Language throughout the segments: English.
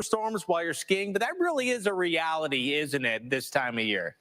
storms while you're skiing, but that really is a reality, isn't it, this time of year?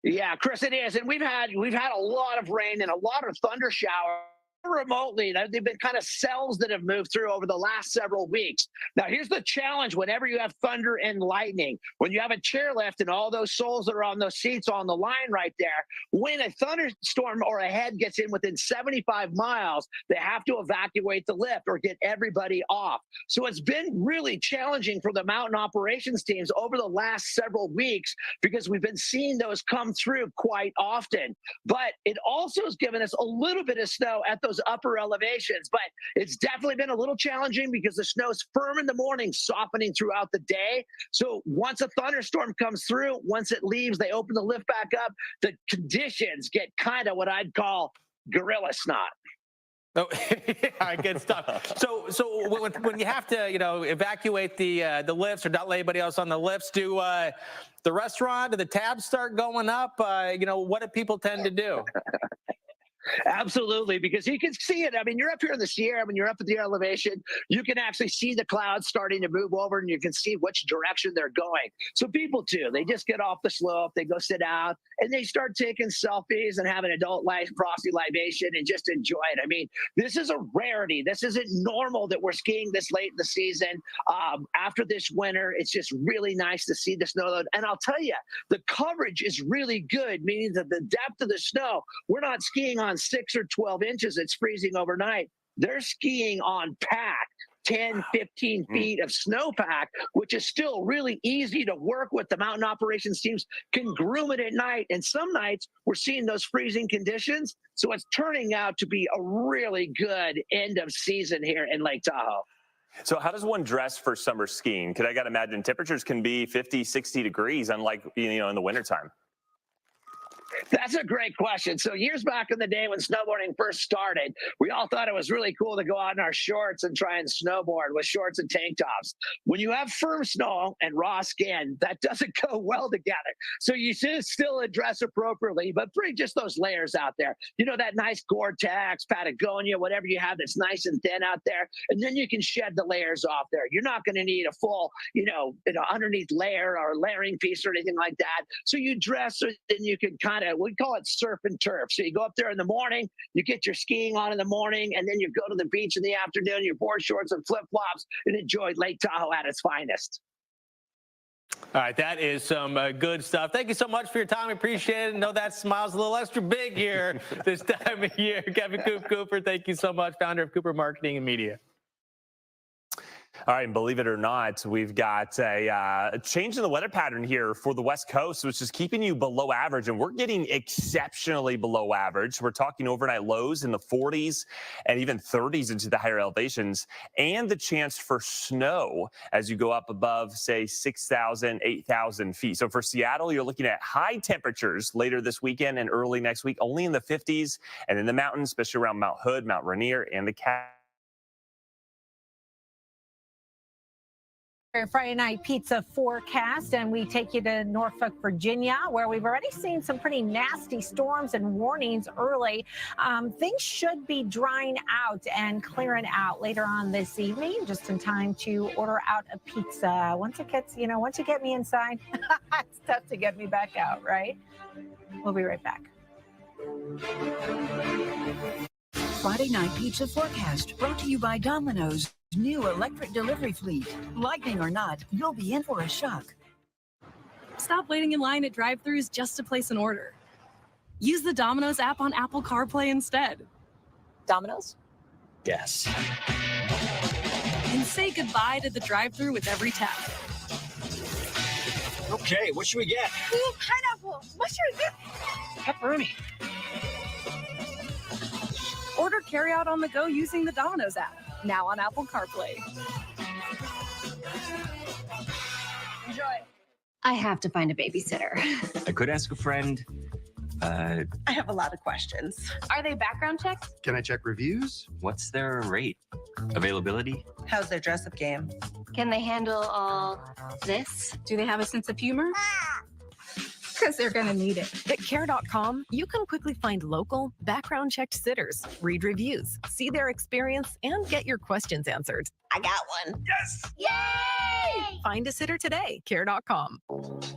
Yeah, Chris, it is, and we've had a lot of rain and a lot of thunder showers remotely. They've been kind of cells that have moved through over the last several weeks. Now, here's the challenge whenever you have thunder and lightning. When you have a chairlift and all those souls that are on those seats on the line right there, when a thunderstorm or a head gets in within 75 miles, they have to evacuate the lift or get everybody off. So it's been really challenging for the mountain operations teams over the last several weeks because we've been seeing those come through quite often. But it also has given us a little bit of snow at those upper elevations, but it's definitely been a little challenging because the snow's firm in the morning, softening throughout the day. So once a thunderstorm comes through, once it leaves, they open the lift back up, the conditions get kind of what I'd call gorilla snot. Oh, yeah, good stuff. So when you have to, evacuate the lifts or not let anybody else on the lifts, do the restaurant, do the tabs start going up? What do people tend to do? Absolutely, because you can see it. I mean, you're up here in the Sierra, when you're up at the elevation, you can actually see the clouds starting to move over and you can see which direction they're going. So people too, they just get off the slope, they go sit down, and they start taking selfies and having adult frosty libation and just enjoy it. I mean, this is a rarity. This isn't normal that we're skiing this late in the season. After this winter, it's just really nice to see the snow load. And I'll tell you, the coverage is really good, meaning that the depth of the snow, we're not skiing on 6 or 12 inches, it's freezing overnight. They're skiing on pack, 10, 15 feet of snowpack, which is still really easy to work with. The mountain operations teams can groom it at night. And some nights we're seeing those freezing conditions. So it's turning out to be a really good end of season here in Lake Tahoe. So how does one dress for summer skiing? Because I got to imagine temperatures can be 50, 60 degrees, unlike, in the wintertime. That's a great question. So years back in the day when snowboarding first started, we all thought it was really cool to go out in our shorts and try and snowboard with shorts and tank tops. When you have firm snow and raw skin, that doesn't go well together. So you should still dress appropriately, but bring just those layers out there. That nice Gore-Tex, Patagonia, whatever you have that's nice and thin out there. And then you can shed the layers off there. You're not going to need a full, underneath layer or layering piece or anything like that. So you dress so then you can kind of, we call it surf and turf. So you go up there in the morning, you get your skiing on in the morning, and then you go to the beach in the afternoon, your board shorts and flip-flops, and enjoy Lake Tahoe at its finest. All right, that is some good stuff. Thank you so much for your time. I appreciate it. I know that smile's a little extra big here this time of year. Kevin Cooper, thank you so much, founder of Cooper Marketing and Media. All right, and believe it or not, we've got a change in the weather pattern here for the West Coast, which is keeping you below average, and we're getting exceptionally below average. We're talking overnight lows in the 40s and even 30s into the higher elevations, and the chance for snow as you go up above, say, 6,000, 8,000 feet. So for Seattle, you're looking at high temperatures later this weekend and early next week, only in the 50s, and in the mountains, especially around Mount Hood, Mount Rainier, and the Friday night pizza forecast, and we take you to Norfolk, Virginia, where we've already seen some pretty nasty storms and warnings early. Things should be drying out and clearing out later on this evening, just in time to order out a pizza. Once it gets, once you get me inside, it's tough to get me back out, right? We'll be right back. Friday night pizza forecast brought to you by Domino's new electric delivery fleet. Lightning or not, you'll be in for a shock. Stop waiting in line at drive-thrus just to place an order. Use the Domino's app on Apple CarPlay instead. Domino's? Yes. And say goodbye to the drive-thru with every tap. Okay, what should we get? Ooh, pineapple. Mushroom. Pepperoni. Order carryout on the go using the Domino's app, now on Apple CarPlay. Enjoy. I have to find a babysitter. I could ask a friend. I have a lot of questions. Are they background checks? Can I check reviews? What's their rate? Availability? How's their dress-up game? Can they handle all this? Do they have a sense of humor? Because they're going to need it. At Care.com, you can quickly find local, background-checked sitters, read reviews, see their experience, and get your questions answered. I got one. Yes! Yay! Find a sitter today. Care.com. But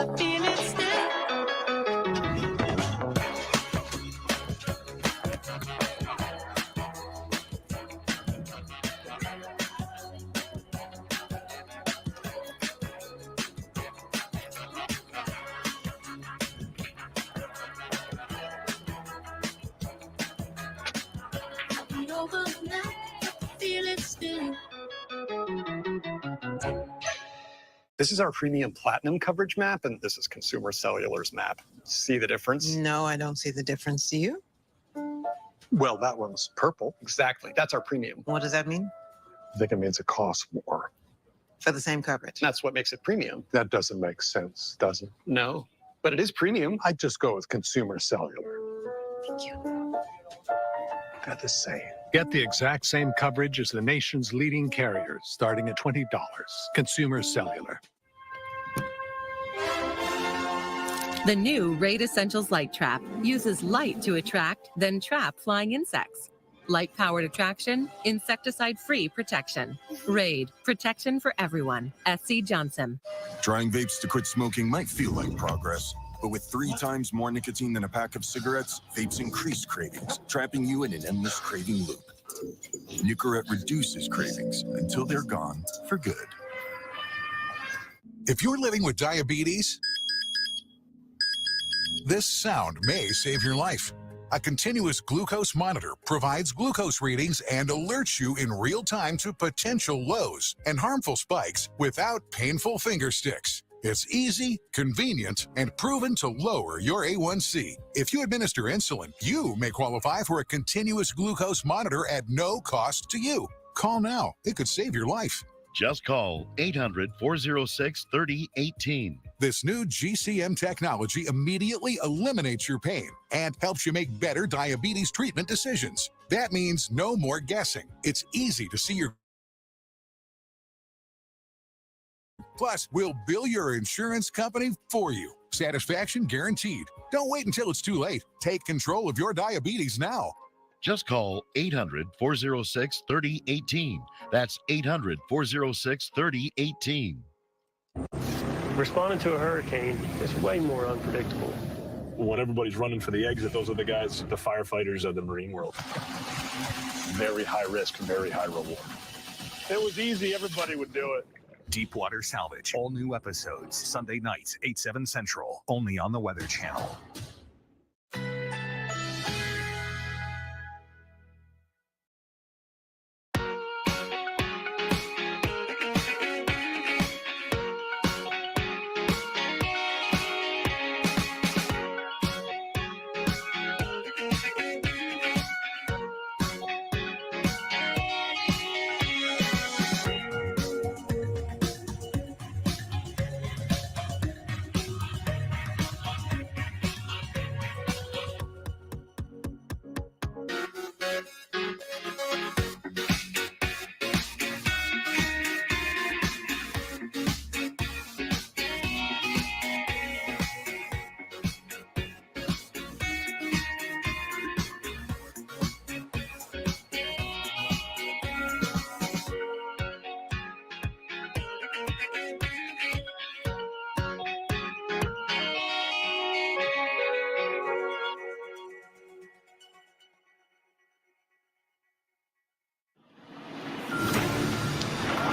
I feel it still. This is our premium platinum coverage map, and this is Consumer Cellular's map. See the difference? No, I don't see the difference. Do you? Well, that one's purple. Exactly. That's our premium. What does that mean? I think it means it costs more. For the same coverage. That's what makes it premium. That doesn't make sense, does it? No, but it is premium. I'd just go with Consumer Cellular. Thank you. Got to say. Get the exact same coverage as the nation's leading carriers, starting at $20. Consumer Cellular. The new Raid Essentials Light Trap uses light to attract, then trap flying insects. Light-powered attraction, insecticide-free protection. Raid, protection for everyone. SC Johnson. Trying vapes to quit smoking might feel like progress, but with 3 times more nicotine than a pack of cigarettes, vapes increase cravings, trapping you in an endless craving loop. Nicorette reduces cravings until they're gone for good. If you're living with diabetes, this sound may save your life. A continuous glucose monitor provides glucose readings and alerts you in real time to potential lows and harmful spikes without painful finger sticks. It's easy, convenient, and proven to lower your A1C. If you administer insulin, you may qualify for a continuous glucose monitor at no cost to you. Call now. It could save your life. Just call 800-406-3018. This new GCM technology immediately eliminates your pain and helps you make better diabetes treatment decisions. That means no more guessing. It's easy to see your. Plus, we'll bill your insurance company for you. Satisfaction guaranteed. Don't wait until it's too late. Take control of your diabetes now. Just call 800-406-3018. That's 800-406-3018. Responding to a hurricane is way more unpredictable. When everybody's running for the exit, those are the guys, the firefighters of the marine world. Very high risk, very high reward. If it was easy, everybody would do it. Deepwater Salvage. All new episodes, Sunday nights, 8/7 Central, only on the Weather Channel.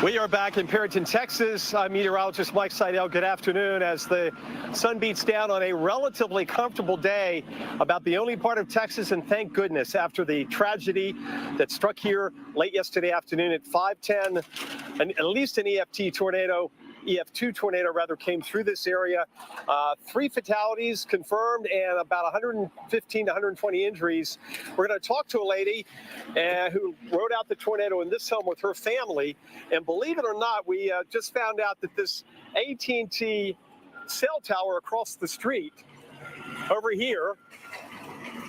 We are back in Perryton, Texas. I'm meteorologist Mike Seidel. Good afternoon. As the sun beats down on a relatively comfortable day, about the only part of Texas, and thank goodness, after the tragedy that struck here late yesterday afternoon at 5:10, at least an EF2 tornado came through this area. 3 fatalities confirmed and about 115 to 120 injuries. We're going to talk to a lady who rode out the tornado in this home with her family. And believe it or not, we just found out that this AT&T cell tower across the street over here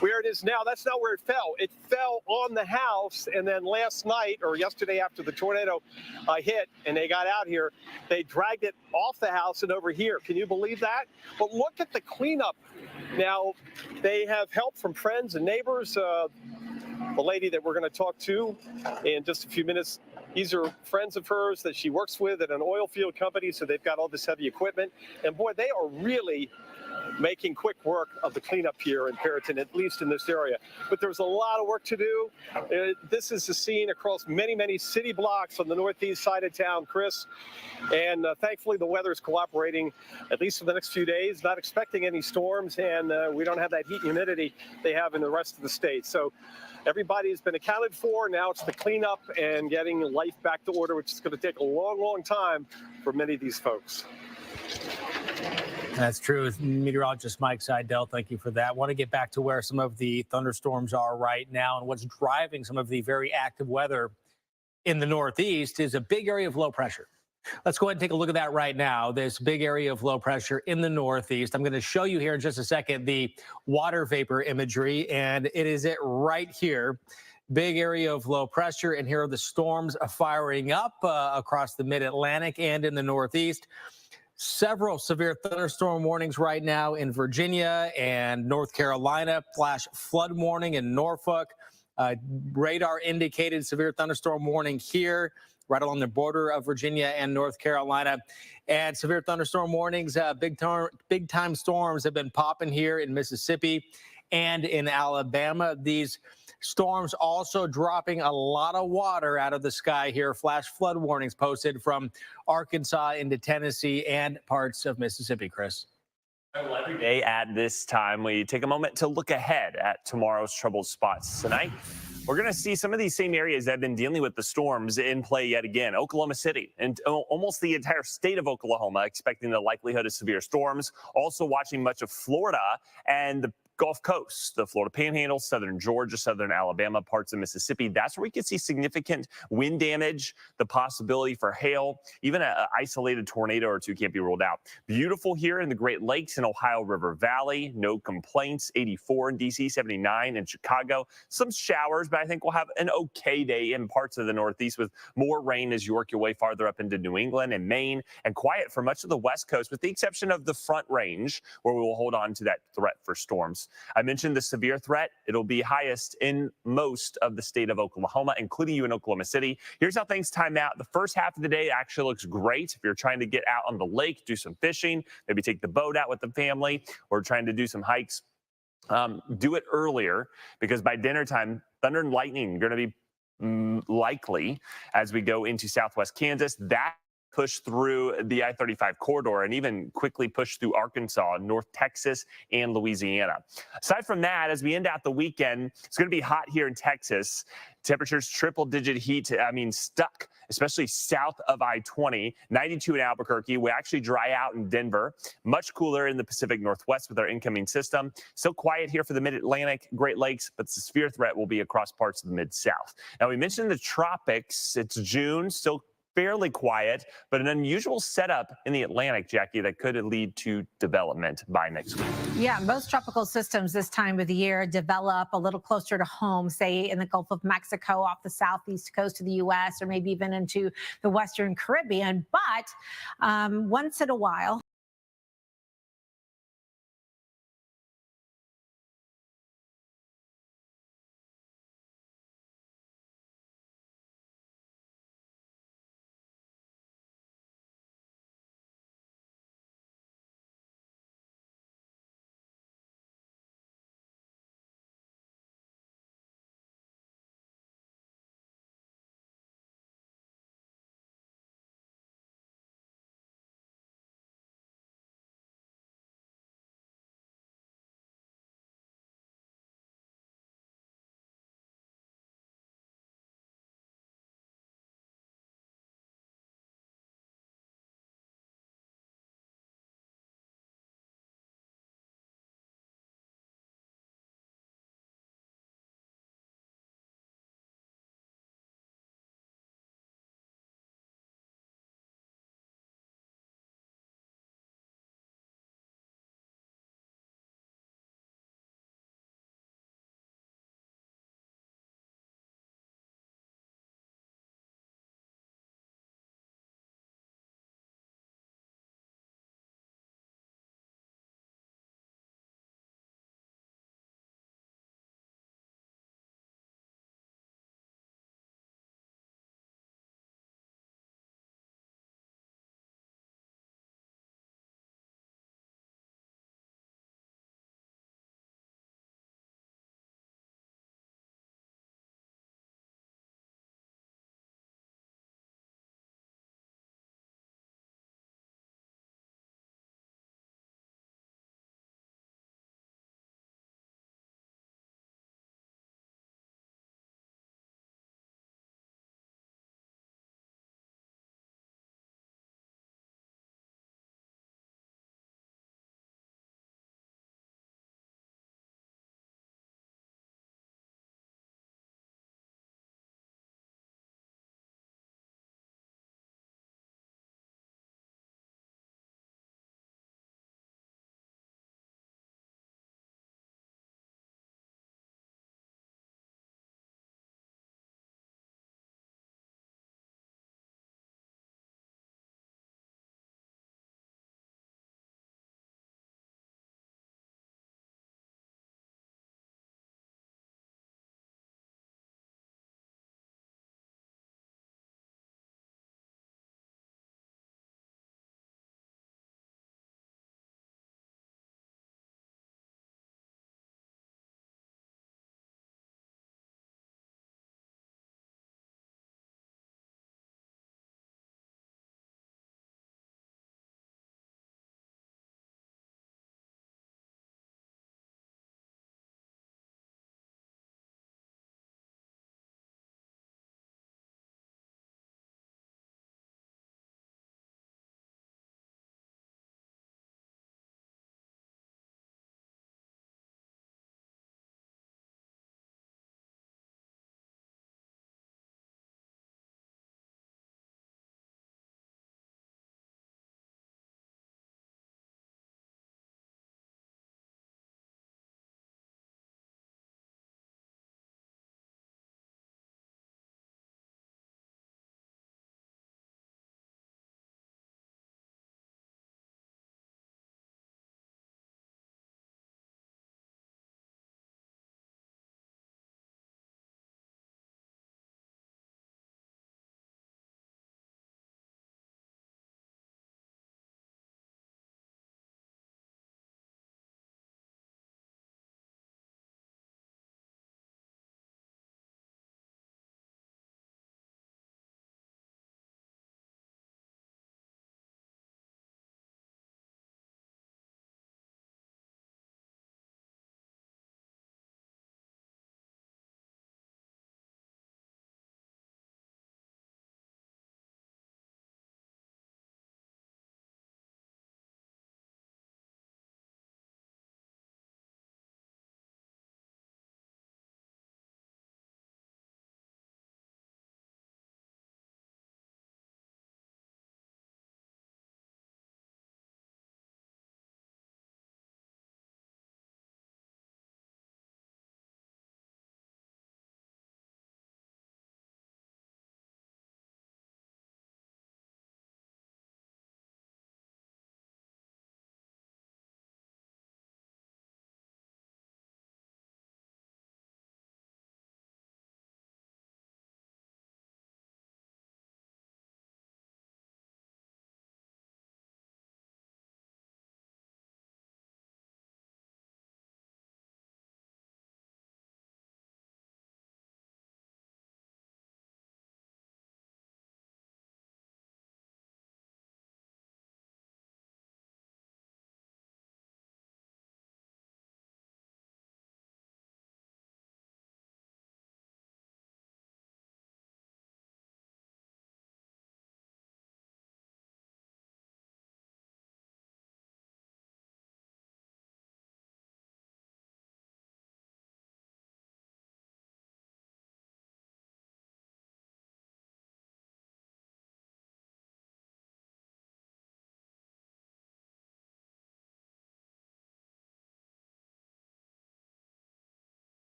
where it is now. That's not where it fell. It fell on the house, and then last night or yesterday after the tornado hit and they got out here, they dragged it off the house and over here. Can you believe that? But look at the cleanup. Now, they have help from friends and neighbors. The lady that we're going to talk to in just a few minutes, these are friends of hers that she works with at an oil field company, so they've got all this heavy equipment. And boy, they are really making quick work of the cleanup here in Perryton, at least in this area. But there's a lot of work to do. This is the scene across many, many city blocks on the northeast side of town, Chris. And thankfully, the weather is cooperating, at least for the next few days. Not expecting any storms, and we don't have that heat and humidity they have in the rest of the state. So everybody has been accounted for. Now it's the cleanup and getting life back to order, which is going to take a long, long time for many of these folks. That's true. Meteorologist Mike Seidel, thank you for that. I want to get back to where some of the thunderstorms are right now, and what's driving some of the very active weather in the Northeast is a big area of low pressure. Let's go ahead and take a look at that right now. This big area of low pressure in the Northeast. I'm going to show you here in just a second the water vapor imagery, and it is it right here. Big area of low pressure, and here are the storms firing up across the mid-Atlantic and in the Northeast. Several severe thunderstorm warnings right now in Virginia and North Carolina. Flash flood warning in Norfolk. Radar indicated severe thunderstorm warning here, right along the border of Virginia and North Carolina. And severe thunderstorm warnings, big time storms have been popping here in Mississippi and in Alabama. These storms also dropping a lot of water out of the sky here. Flash flood warnings posted from Arkansas into Tennessee and parts of Mississippi, Chris. Every day at this time, we take a moment to look ahead at tomorrow's troubled spots. Tonight, we're going to see some of these same areas that have been dealing with the storms in play yet again. Oklahoma City and almost the entire state of Oklahoma expecting the likelihood of severe storms. Also watching much of Florida and the Gulf Coast, the Florida Panhandle, southern Georgia, southern Alabama, parts of Mississippi. That's where we could see significant wind damage, the possibility for hail, even an isolated tornado or two can't be ruled out. Beautiful here in the Great Lakes and Ohio River Valley. No complaints. 84 in D.C., 79 in Chicago. Some showers, but I think we'll have an okay day in parts of the Northeast with more rain as you work your way farther up into New England and Maine, and quiet for much of the West Coast, with the exception of the Front Range, where we will hold on to that threat for storms. I mentioned the severe threat. It'll be highest in most of the state of Oklahoma, including you in Oklahoma City. Here's how things time out. The first half of the day actually looks great. If you're trying to get out on the lake, do some fishing, maybe take the boat out with the family, or trying to do some hikes, do it earlier, because by dinner time, thunder and lightning are going to be likely as we go into southwest Kansas. That push through the I-35 corridor and even quickly push through Arkansas, North Texas, and Louisiana. Aside from that, as we end out the weekend, it's going to be hot here in Texas. Temperatures triple-digit heat, stuck, especially south of I-20, 92 in Albuquerque. We actually dry out in Denver. Much cooler in the Pacific Northwest with our incoming system. Still quiet here for the Mid-Atlantic, Great Lakes, but the severe threat will be across parts of the Mid-South. Now, we mentioned the tropics. It's June, still fairly quiet, but an unusual setup in the Atlantic, Jackie, that could lead to development by next week. Yeah, most tropical systems this time of the year develop a little closer to home, say in the Gulf of Mexico, off the southeast coast of the U.S., or maybe even into the Western Caribbean. But once in a while,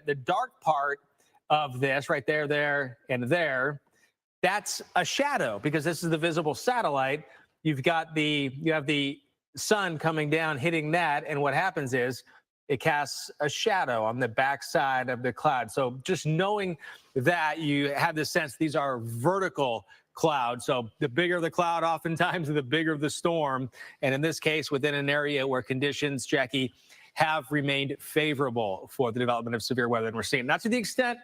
The dark part of this right there, and there, that's a shadow because this is the visible satellite. You have the sun coming down, hitting that, and what happens is it casts a shadow on the backside of the cloud. So just knowing that, you have the sense these are vertical clouds. So the bigger the cloud, oftentimes the bigger the storm. And in this case, within an area where conditions, Jackie, have remained favorable for the development of severe weather. And we're seeing not to the extent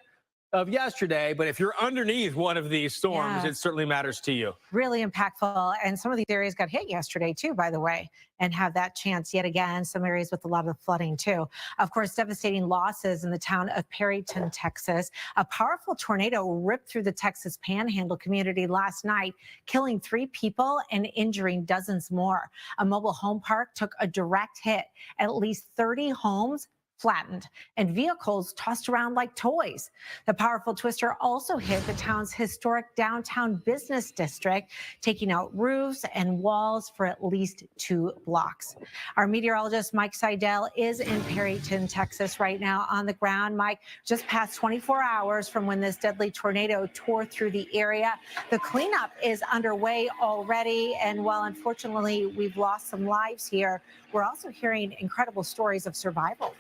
of yesterday, but if you're underneath one of these storms, it certainly matters to you. Really impactful. And some of these areas got hit yesterday too, by the way, and have that chance yet again. Some areas with a lot of flooding too. Of course, devastating losses in the town of Perryton, Texas. A powerful tornado ripped through the Texas Panhandle community last night, killing 3 people and injuring dozens more. A mobile home park took a direct hit. At least 30 homes flattened and vehicles tossed around like toys. The powerful twister also hit the town's historic downtown business district, taking out roofs and walls for at least 2 blocks. Our meteorologist Mike Seidel is in Perryton, Texas right now on the ground. Mike, just past 24 hours from when this deadly tornado tore through the area. The cleanup is underway already, and while unfortunately we've lost some lives here, we're also hearing incredible stories of survival.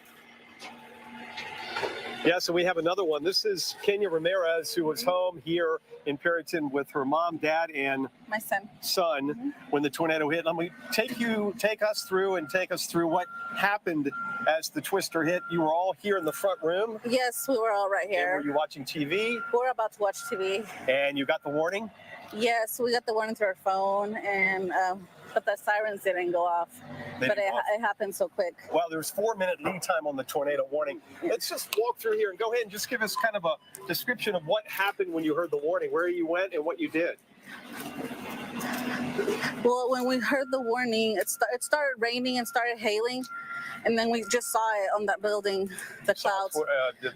Yeah, so we have another one. This is Kenya Ramirez, who was home here in Perryton with her mom, dad, and my son when the tornado hit. Let me take us through what happened as the twister hit. You were all here in the front room. Yes, we were all right here. And were you watching TV? We were about to watch TV. And you got the warning? Yes, we got the warning through our phone, and but the sirens didn't go off. But it happened so quick. Well, there's 4-minute lead time on the tornado warning. Let's just walk through here and go ahead and just give us kind of a description of what happened when you heard the warning, where you went and what you did. Well, when we heard the warning, it started raining and started hailing. And then we just saw it on that building, the clouds.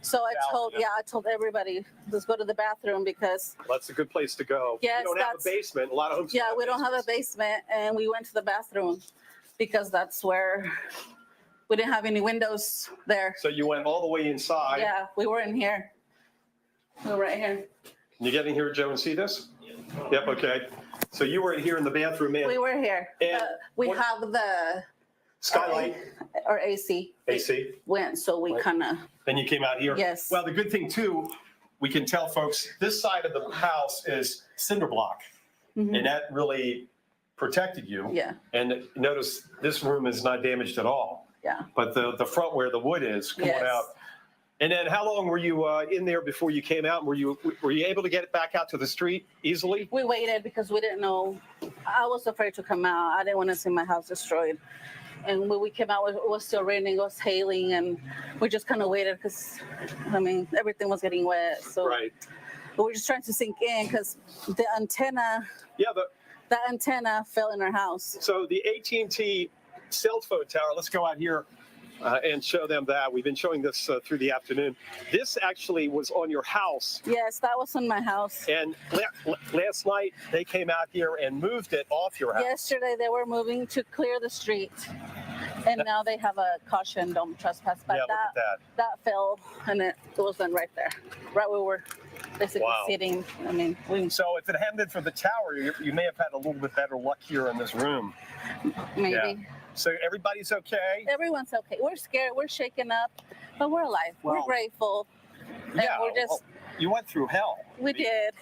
So I told everybody, let's go to the bathroom because that's a good place to go. Yes, you don't have a basement. A lot of homes. Yeah, we don't have a basement, and we went to the bathroom because that's where we didn't have any windows there. So you went all the way inside. Yeah, we were in here. We were right here. Can you get in here, Joe, and see this? Yep. Okay. So you were here in the bathroom, man. We were here. And we have the skylight or AC. AC went, so we kind of. Then you came out here. Yes. Well, the good thing too, we can tell folks this side of the house is cinder block, and that really protected you. Yeah. And notice this room is not damaged at all. Yeah. But the front where the wood is, come on out. And then how long were you in there before you came out? Were you able to get it back out to the street easily? We waited because we didn't know. I was afraid to come out. I didn't want to see my house destroyed. And when we came out, it was still raining, it was hailing, and we just kind of waited because, I mean, everything was getting wet. So but we're just trying to sink in because the antenna. Yeah, the antenna fell in our house. So the AT&T cell phone tower. Let's go out here and show them that. We've been showing this through the afternoon. This actually was on your house. Yes, that was on my house. And last night they came out here and moved it off your house. Yesterday they were moving to clear the street. And now they have a caution, don't trespass. But look at that fell, and it was done right there, right where we were basically sitting. I mean, so if it hadn't been for the tower, you may have had a little bit better luck here in this room. Maybe. Yeah. So everybody's okay? Everyone's okay. We're scared. We're shaken up, but we're alive. We're grateful. Yeah. And we're just. You went through hell. We did.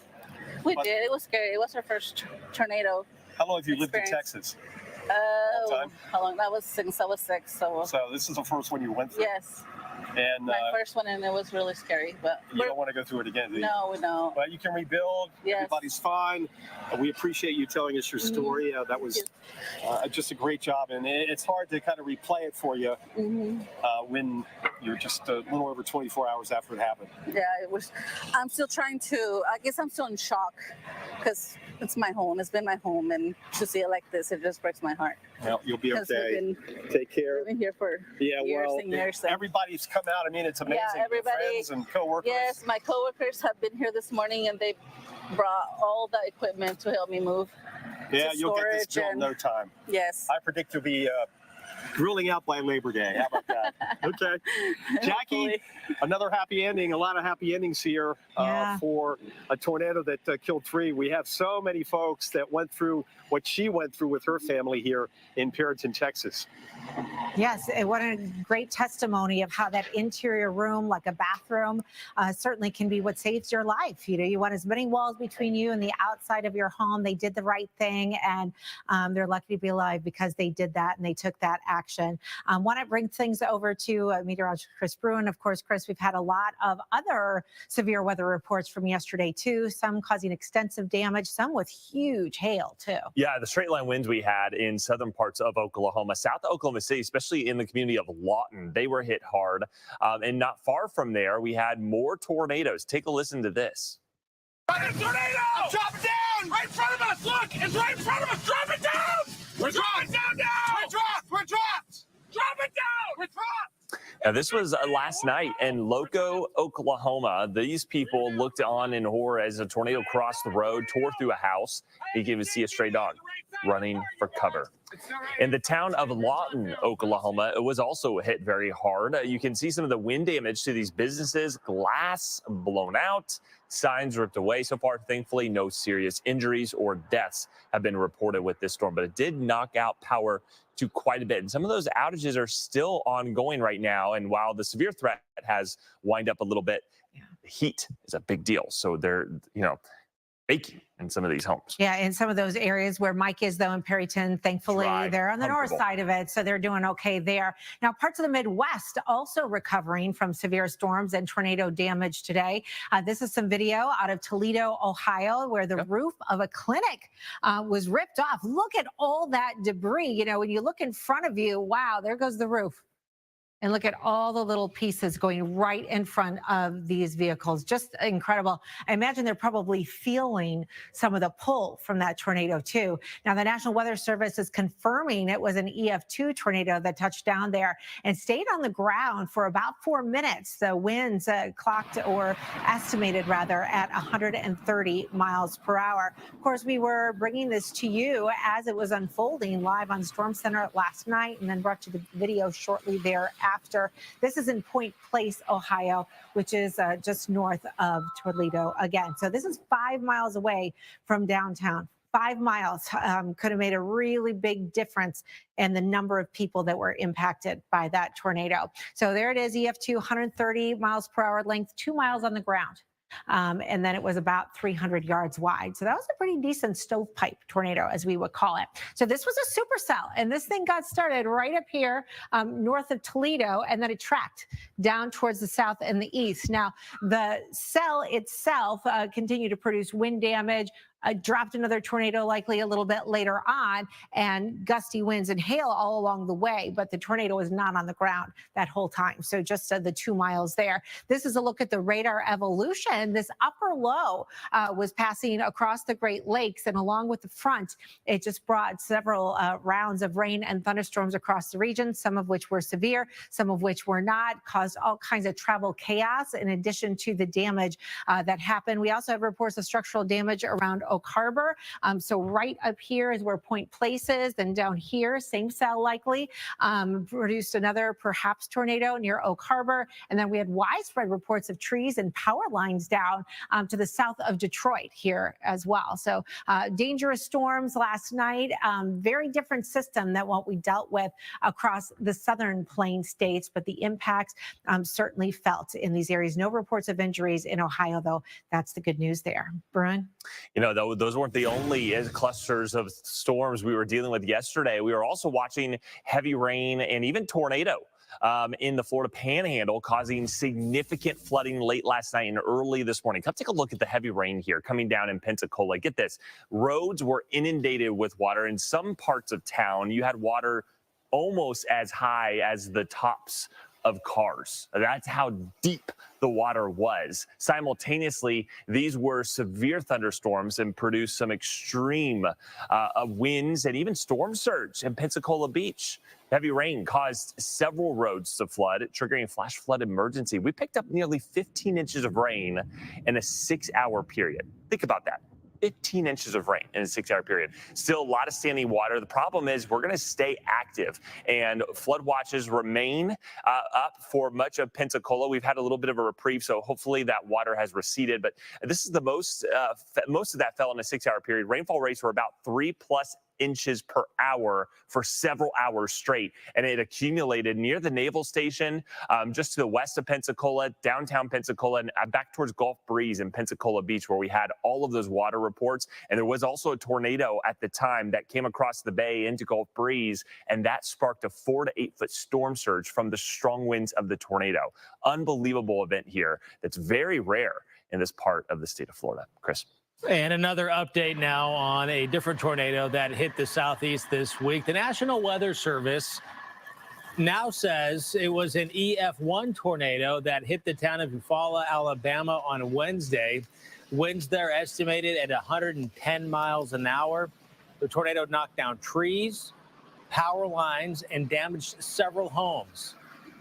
We did. It was scary. It was our first tornado. How long have you lived in Texas? How long? That was since I was 6. So this is the first one you went through? Yes. And my first one, and it was really scary. But you don't want to go through it again, do you? No, we don't. But you can rebuild. Yes. Everybody's fine. We appreciate you telling us your story. That was just a great job, and it's hard to kind of replay it for you when you're just a little over 24 hours after it happened. Yeah, it was. I'm still trying to. I guess I'm still in shock because it's my home. It's been my home, and to see it like this, it just breaks my heart. Well, you'll be okay. Take care. We've been here for years and years. Everybody's come out. I mean, it's amazing. Yeah, everybody. Friends and coworkers. Yes, my coworkers have been here this morning, and they brought all the equipment to help me move. Yeah, you'll get this built in no time. Yes. I predict there'll be ruling out by Labor Day. How about that? Okay. Jackie, another happy ending. A lot of happy endings here for a tornado that killed 3. We have so many folks that went through what she went through with her family here in Perryton, Texas. Yes, what a great testimony of how that interior room, like a bathroom, certainly can be what saves your life. You know, you want as many walls between you and the outside of your home. They did the right thing, and they're lucky to be alive because they did that and they took that action. Want to bring things over to meteorologist Chris Bruin. Of course, Chris, we've had a lot of other severe weather reports from yesterday too, some causing extensive damage, some with huge hail too. Yeah, the straight line winds we had in southern parts of Oklahoma, south of Oklahoma City, especially in the community of Lawton, they were hit hard. And not far from there, we had more tornadoes. Take a listen to this. Tornado! Drop it down! Right in front of us! Look! It's right in front of us! Drop it down! We're dropping down now! We're dropped! We're dropped! Drop it down! We're dropped! Now, this was last night in Loco, Oklahoma. These people looked on in horror as a tornado crossed the road, tore through a house. You can even see a stray dog running for cover. In the town of Lawton, Oklahoma, it was also hit very hard. You can see some of the wind damage to these businesses, glass blown out, signs ripped away. So far, thankfully, no serious injuries or deaths have been reported with this storm, but it did knock out power to quite a bit. And some of those outages are still ongoing right now. And while the severe threat has wind up a little bit, heat is a big deal. So they're, baking in some of these homes. Yeah, in some of those areas where Mike is, though, in Perryton, thankfully, they're on the north side of it, so they're doing okay there. Now, parts of the Midwest also recovering from severe storms and tornado damage today. This is some video out of Toledo, Ohio, where the roof of a clinic was ripped off. Look at all that debris. You know, when you look in front of you, wow, there goes the roof. And look at all the little pieces going right in front of these vehicles. Just incredible. I imagine they're probably feeling some of the pull from that tornado too. Now, the National Weather Service is confirming it was an EF2 tornado that touched down there and stayed on the ground for about 4 minutes. The winds clocked, or estimated rather, at 130 miles per hour. Of course, we were bringing this to you as it was unfolding live on Storm Center last night, and then brought to the video shortly thereafter. This is in Point Place, Ohio, which is just north of Toledo again. So this is 5 miles away from downtown. 5 miles could have made a really big difference in the number of people that were impacted by that tornado. So there it is, EF2, 130 miles per hour length, 2 miles on the ground. And then it was about 300 yards wide. So that was a pretty decent stovepipe tornado, as we would call it. So this was a supercell, and this thing got started right up here north of Toledo, and then it tracked down towards the south and the east. Now, the cell itself continued to produce wind damage, dropped another tornado likely a little bit later on, and gusty winds and hail all along the way, but the tornado was not on the ground that whole time. So just the 2 miles there. This is a look at the radar evolution. This upper low was passing across the Great Lakes, and along with the front, it just brought several rounds of rain and thunderstorms across the region, some of which were severe, some of which were not, caused all kinds of travel chaos in addition to the damage that happened. We also have reports of structural damage around Oak Harbor. So right up here is where Point Place is, and down here, same cell likely, produced another perhaps tornado near Oak Harbor. And then we had widespread reports of trees and power lines down to the south of Detroit here as well. So dangerous storms last night, very different system than what we dealt with across the southern plain states, but the impacts certainly felt in these areas. No reports of injuries in Ohio, though. That's the good news there. Bruin? Those weren't the only clusters of storms we were dealing with yesterday. We were also watching heavy rain and even tornado in the Florida Panhandle, causing significant flooding late last night and early this morning. Come take a look at the heavy rain here coming down in Pensacola. Get this, roads were inundated with water. In some parts of town, you had water almost as high as the tops of cars. That's how deep the water was. Simultaneously, these were severe thunderstorms and produced some extreme winds and even storm surge in Pensacola Beach. Heavy rain caused several roads to flood, triggering a flash flood emergency. We picked up nearly 15 inches of rain in a 6-hour period. Think about that. 15 inches of rain in a 6-hour period. Still a lot of standing water. The problem is we're going to stay active, and flood watches remain up for much of Pensacola. We've had a little bit of a reprieve, so hopefully that water has receded. But this is the most of that fell in a 6-hour period. Rainfall rates were about 3+ inches per hour for several hours straight, and it accumulated near the Naval Station, just to the west of Pensacola, downtown Pensacola, and back towards Gulf Breeze and Pensacola Beach, where we had all of those water reports. And there was also a tornado at the time that came across the bay into Gulf Breeze, and that sparked a 4 to 8 foot storm surge from the strong winds of the tornado. Unbelievable event here that's very rare in this part of the state of Florida. Chris. And another update now on a different tornado that hit the southeast this week. The National Weather Service now says it was an EF1 tornado that hit the town of Eufaula, Alabama on Wednesday. Winds there estimated at 110 miles an hour. The tornado knocked down trees, power lines, and damaged several homes.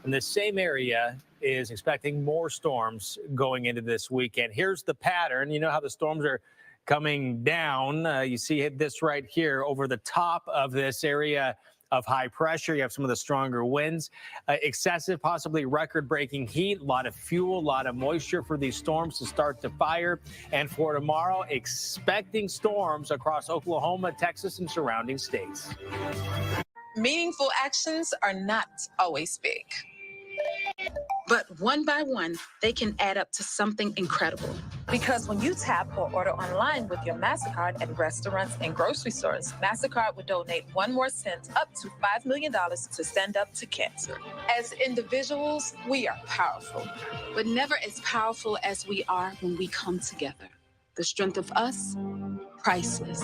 In the same area is expecting more storms going into this weekend. Here's the pattern. You know how the storms are coming down. You see this right here over the top of this area of high pressure. You have some of the stronger winds, excessive, possibly record-breaking heat, a lot of fuel, a lot of moisture for these storms to start to fire. And for tomorrow, expecting storms across Oklahoma, Texas, and surrounding states. Meaningful actions are not always big, but one by one, they can add up to something incredible. Because when you tap or order online with your MasterCard at restaurants and grocery stores, MasterCard will donate 1 more cent up to $5 million to Stand Up to Cancer. As individuals, we are powerful, but never as powerful as we are when we come together. The strength of us, priceless.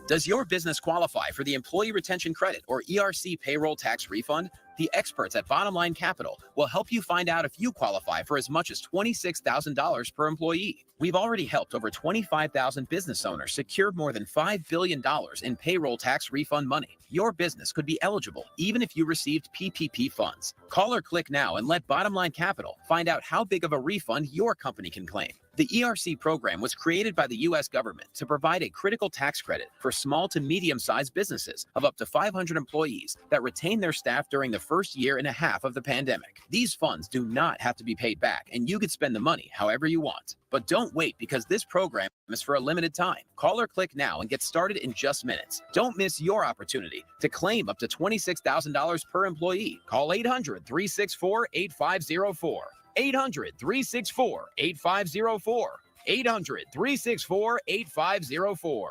Does your business qualify for the Employee Retention Credit or ERC payroll tax refund? The experts at Bottom Line Capital will help you find out if you qualify for as much as $26,000 per employee. We've already helped over 25,000 business owners secure more than $5 billion in payroll tax refund money. Your business could be eligible even if you received PPP funds. Call or click now and let Bottom Line Capital find out how big of a refund your company can claim. The ERC program was created by the U.S. government to provide a critical tax credit for small to medium-sized businesses of up to 500 employees that retain their staff during the first year and a half of the pandemic. These funds do not have to be paid back, and you can spend the money however you want. But don't wait, because this program is for a limited time. Call or click now and get started in just minutes. Don't miss your opportunity to claim up to $26,000 per employee. Call 800-364-8504. 800-364-8504. 800-364-8504.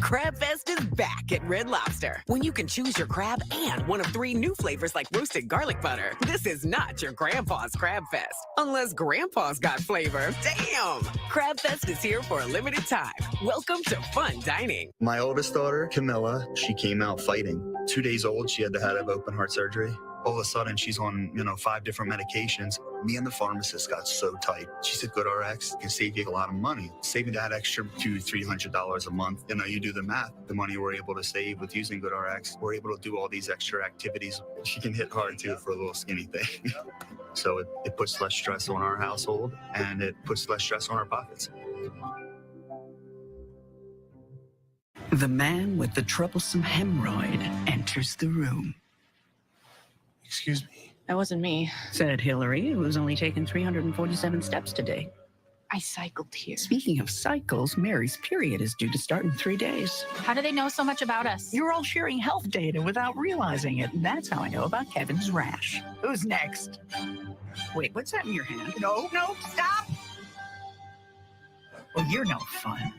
Crab Fest is back at Red Lobster, when you can choose your crab and one of 3 new flavors like roasted garlic butter. This is not your grandpa's Crab Fest, unless grandpa's got flavor. Damn! Crab Fest is here for a limited time. Welcome to fun dining. My oldest daughter, Camilla, she came out fighting. 2 days old, she had to have open heart surgery. All of a sudden, she's on, 5 different medications. Me and the pharmacist got so tight. She said, GoodRx can save you a lot of money. Saving that extra $200-300 a month. You do the math, the money we're able to save with using GoodRx, we're able to do all these extra activities. She can hit hard too for a little skinny thing. So it puts less stress on our household, and it puts less stress on our pockets. The man with the troublesome hemorrhoid enters the room. Excuse me. That wasn't me. Said Hillary, who was only taken 347 steps today. I cycled here. Speaking of cycles, Mary's period is due to start in 3 days. How do they know so much about us? You're all sharing health data without realizing it. That's how I know about Kevin's rash. Who's next? Wait, what's that in your hand? No, stop! Well, you're no fun.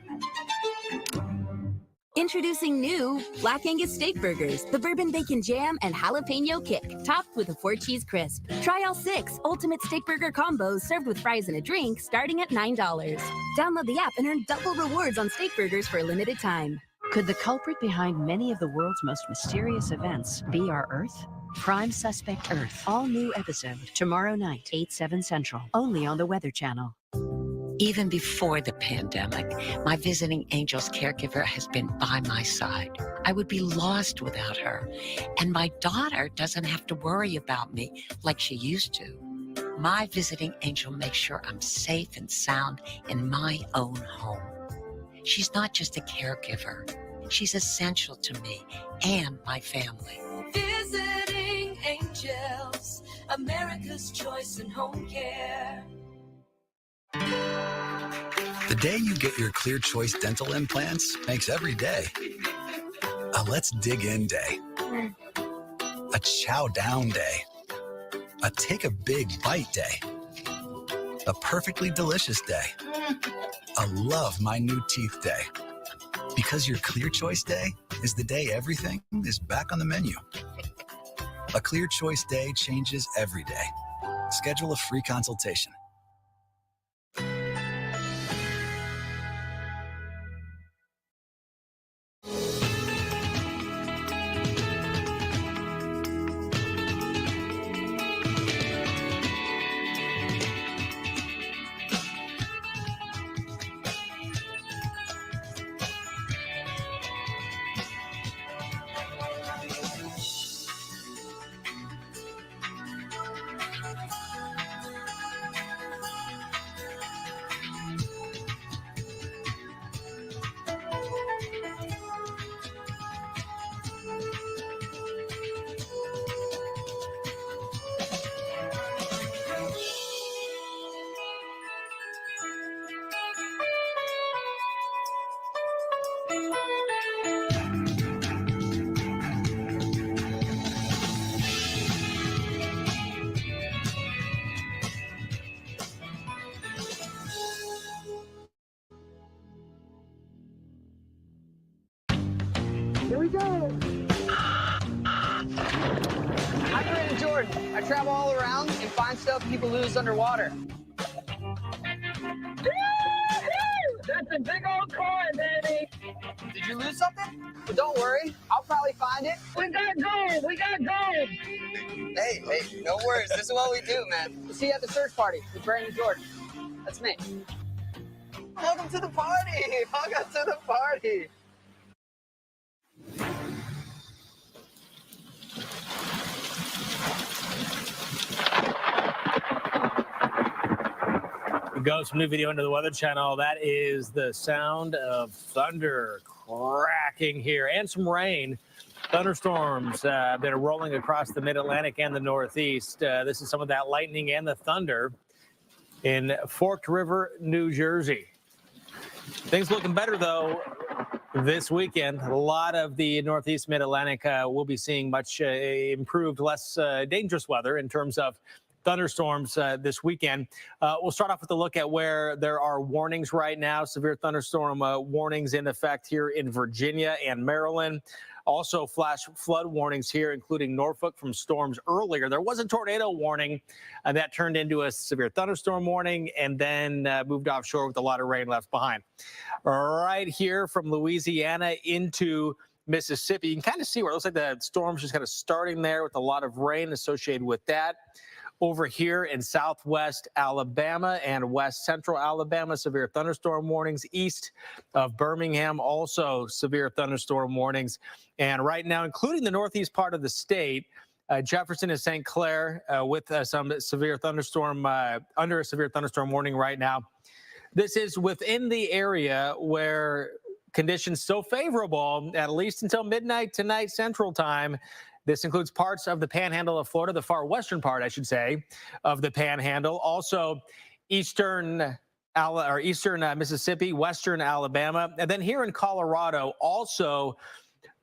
Introducing new Black Angus Steak Burgers, the bourbon bacon jam and jalapeno kick, topped with a 4-cheese crisp. Try all 6 ultimate steak burger combos served with fries and a drink starting at $9. Download the app and earn double rewards on steak burgers for a limited time. Could the culprit behind many of the world's most mysterious events be our Earth? Prime Suspect Earth. All new episode tomorrow night, 8/7 Central, only on the Weather Channel. Even before the pandemic, my visiting angel's caregiver has been by my side. I would be lost without her, and my daughter doesn't have to worry about me like she used to. My visiting angel makes sure I'm safe and sound in my own home. She's not just a caregiver. She's essential to me and my family. Visiting Angels, America's choice in home care. The day you get your Clear Choice dental implants makes every day a let's dig in day, a chow down day, a take a big bite day, a perfectly delicious day, a love my new teeth day. Because your Clear Choice day is the day everything is back on the menu. A Clear Choice day changes every day. Schedule a free consultation. Here we go. I'm Brandon Jordan. I travel all around and find stuff people lose underwater. That's a big old coin, baby. Did you lose something? Well, don't worry. I'll probably find it. We got gold. We got gold. Hey, no worries. This is what we do, man. We'll see you at the search party with Brandon Jordan. That's me. Welcome to the party. Welcome to the party. We go some new video into the Weather Channel. That is the sound of thunder cracking here and some rain. Thunderstorms have been rolling across the mid-Atlantic and the Northeast. This is some of that lightning and the thunder in Forked River, New Jersey. Things looking better, though, this weekend. A lot of the Northeast Mid-Atlantic will be seeing much improved, less dangerous weather in terms of thunderstorms this weekend. We'll start off with a look at where there are warnings right now. Severe thunderstorm warnings in effect here in Virginia and Maryland. Also flash flood warnings here, including Norfolk from storms earlier. There was a tornado warning that turned into a severe thunderstorm warning and then moved offshore with a lot of rain left behind. Right here from Louisiana into Mississippi, you can kind of see where it looks like the storm's just kind of starting there with a lot of rain associated with that. Over here in southwest Alabama and west central Alabama, severe thunderstorm warnings. East of Birmingham, also severe thunderstorm warnings. And right now, including the northeast part of the state, Jefferson and St. Clair with some severe thunderstorm, under a severe thunderstorm warning right now. This is within the area where conditions still favorable, at least until midnight tonight Central Time. This includes parts of the panhandle of Florida, the far western part, I should say, of the panhandle. Also, eastern Mississippi, western Alabama. And then here in Colorado, also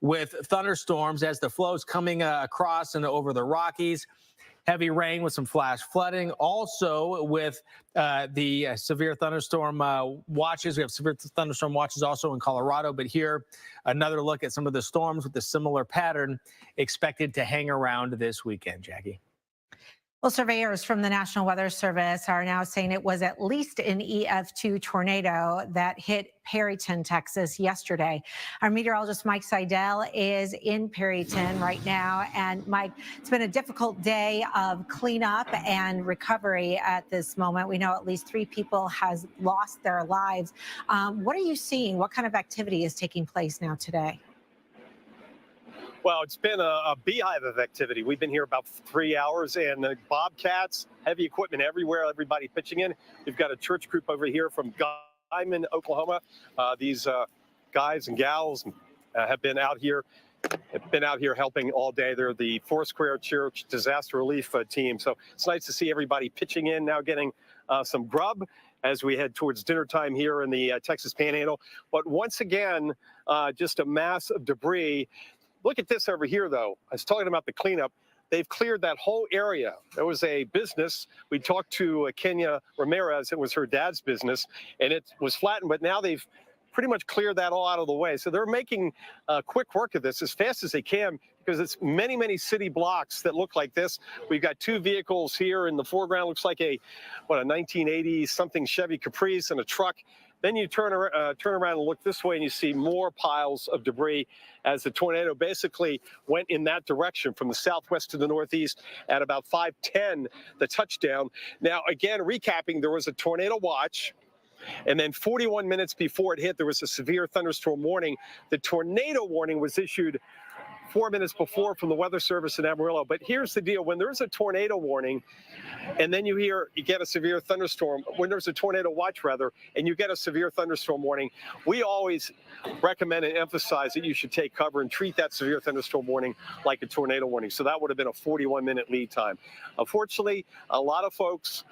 with thunderstorms as the flow's coming across and over the Rockies. Heavy rain with some flash flooding. Also with the severe thunderstorm watches. We have severe thunderstorm watches also in Colorado. But here, another look at some of the storms with a similar pattern expected to hang around this weekend, Jackie. Well, surveyors from the National Weather Service are now saying it was at least an EF2 tornado that hit Perryton, Texas yesterday. Our meteorologist Mike Seidel is in Perryton right now. And Mike, it's been a difficult day of cleanup and recovery at this moment. We know at least 3 people has lost their lives. What are you seeing? What kind of activity is taking place now today? Well, it's been a beehive of activity. We've been here about 3 hours, and bobcats, heavy equipment everywhere, everybody pitching in. We've got a church group over here from Guymon, Oklahoma. These guys and gals have been out here helping all day. They're the Foursquare Church Disaster Relief Team. So it's nice to see everybody pitching in, now getting some grub as we head towards dinner time here in the Texas Panhandle. But once again, just a mass of debris. Look at this over here, though. I was talking about the cleanup. They've cleared that whole area. There was a business. We talked to Kenya Ramirez. It was her dad's business, and it was flattened, but now they've pretty much cleared that all out of the way. So they're making quick work of this as fast as they can, because it's many, many city blocks that look like this. We've got two vehicles here in the foreground. Looks like a 1980 something Chevy Caprice and a truck. Then you turn around and look this way, and you see more piles of debris as the tornado basically went in that direction from the southwest to the northeast at about 5:10, the touchdown. Now, again, recapping, there was a tornado watch. And then 41 minutes before it hit, there was a severe thunderstorm warning. The tornado warning was issued 4 minutes before from the Weather Service in Amarillo. But here's the deal. When there's a tornado warning, and then you get a severe thunderstorm, when there's a tornado watch, rather, and you get a severe thunderstorm warning, we always recommend and emphasize that you should take cover and treat that severe thunderstorm warning like a tornado warning. So that would have been a 41-minute lead time. Unfortunately, a lot of folks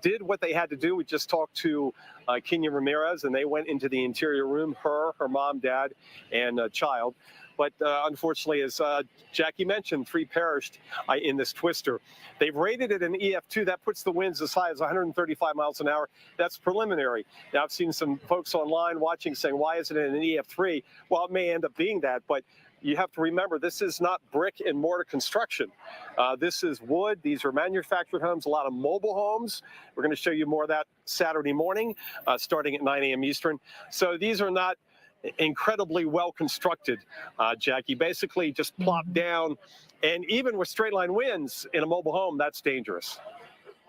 did what they had to do. We just talked to Kenya Ramirez, and they went into the interior room, her mom, dad, and child. But unfortunately, as Jackie mentioned, 3 perished in this twister. They've rated it an EF2. That puts the winds as high as 135 miles an hour. That's preliminary. Now, I've seen some folks online watching saying, why isn't it an EF3? Well, it may end up being that, but you have to remember, this is not brick and mortar construction. This is wood. These are manufactured homes, a lot of mobile homes. We're going to show you more of that Saturday morning, starting at 9 a.m. Eastern. So these are not incredibly well constructed, Jackie. Basically just plop down, and even with straight line winds in a mobile home, that's dangerous.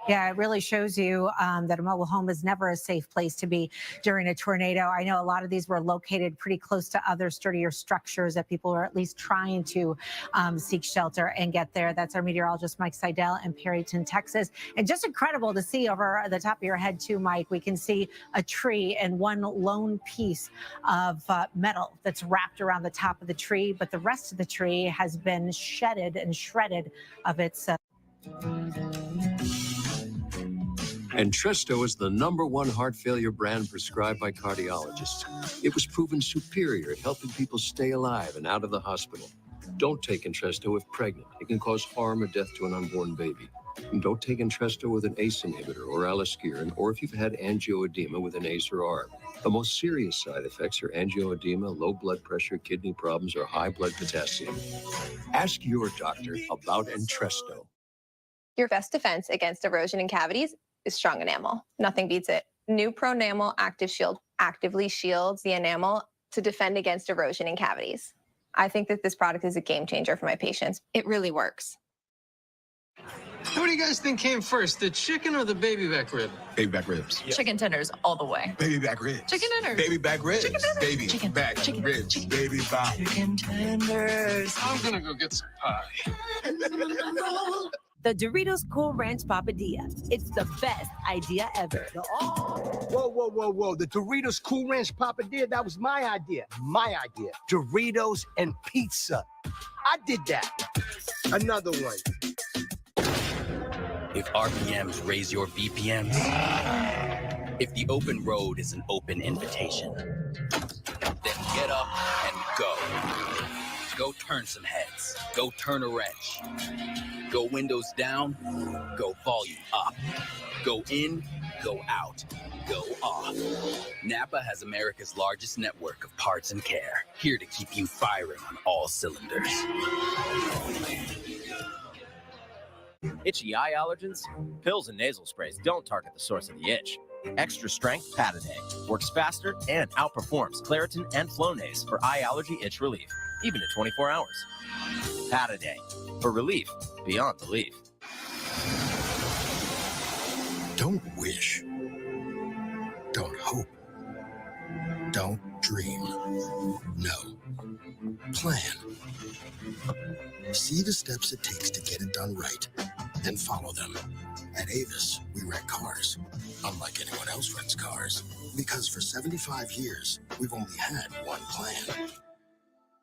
Yeah, it really shows you that a mobile home is never a safe place to be during a tornado. I know a lot of these were located pretty close to other sturdier structures that people are at least trying to seek shelter and get there. That's our meteorologist, Mike Seidel, in Perryton, Texas. And just incredible to see over the top of your head, too, Mike. We can see a tree and one lone piece of metal that's wrapped around the top of the tree, but the rest of the tree has been shedded and shredded of its Entresto is the #1 heart failure brand prescribed by cardiologists. It was proven superior at helping people stay alive and out of the hospital. Don't take Entresto if pregnant. It can cause harm or death to an unborn baby. And don't take Entresto with an ACE inhibitor or aliskiren, or if you've had angioedema with an ACE or ARB. The most serious side effects are angioedema, low blood pressure, kidney problems, or high blood potassium. Ask your doctor about Entresto. Your best defense against erosion and cavities is strong enamel. Nothing beats it. New Pronamel Active Shield actively shields the enamel to defend against erosion and cavities. I think that this product is a game changer for my patients. It really works. What do you guys think came first, the chicken or the baby back rib? Baby back ribs. Chicken tenders all the way. Baby back ribs. Chicken tenders. Baby back ribs. Chicken tenders. Baby Chicken. back Chicken. ribs. Chicken. Baby back. Chicken tenders. I'm gonna go get some pie. The Doritos Cool Ranch Papadilla. It's the best idea ever. Whoa, whoa, whoa, whoa. The Doritos Cool Ranch Papadilla, that was my idea. My idea. Doritos and pizza. I did that. Another one. If RPMs raise your BPMs, if the open road is an open invitation, then get up and go. Go turn some heads. Go turn a wrench. Go windows down. Go volume up. Go in. Go out. Go off. Napa has America's largest network of parts and care, here to keep you firing on all cylinders. Itchy eye allergens? Pills and nasal sprays don't target the source of the itch. Extra Strength Pataday works faster and outperforms Claritin and Flonase for eye allergy itch relief, even at 24 hours. Pataday, for relief beyond belief. Don't wish. Don't hope. Don't dream. No. Plan. See the steps it takes to get it done right and follow them. At Avis, we wreck cars, unlike anyone else wrecks cars. Because for 75 years, we've only had one plan.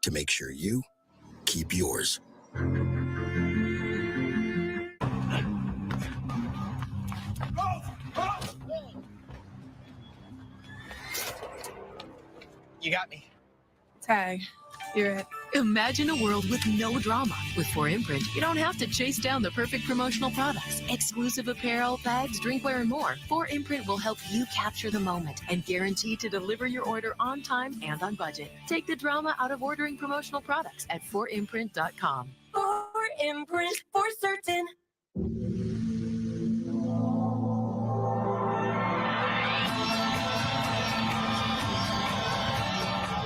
To make sure you keep yours. You got me. Tag, you're it. Imagine a world with no drama. With 4imprint, you don't have to chase down the perfect promotional products. Exclusive apparel, bags, drinkware, and more. 4imprint will help you capture the moment and guarantee to deliver your order on time and on budget. Take the drama out of ordering promotional products at 4imprint.com. 4imprint, for certain.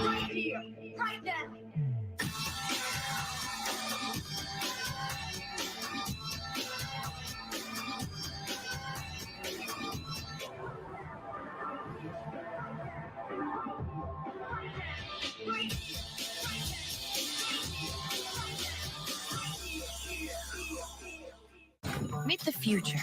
Right here, right now. Meet the future.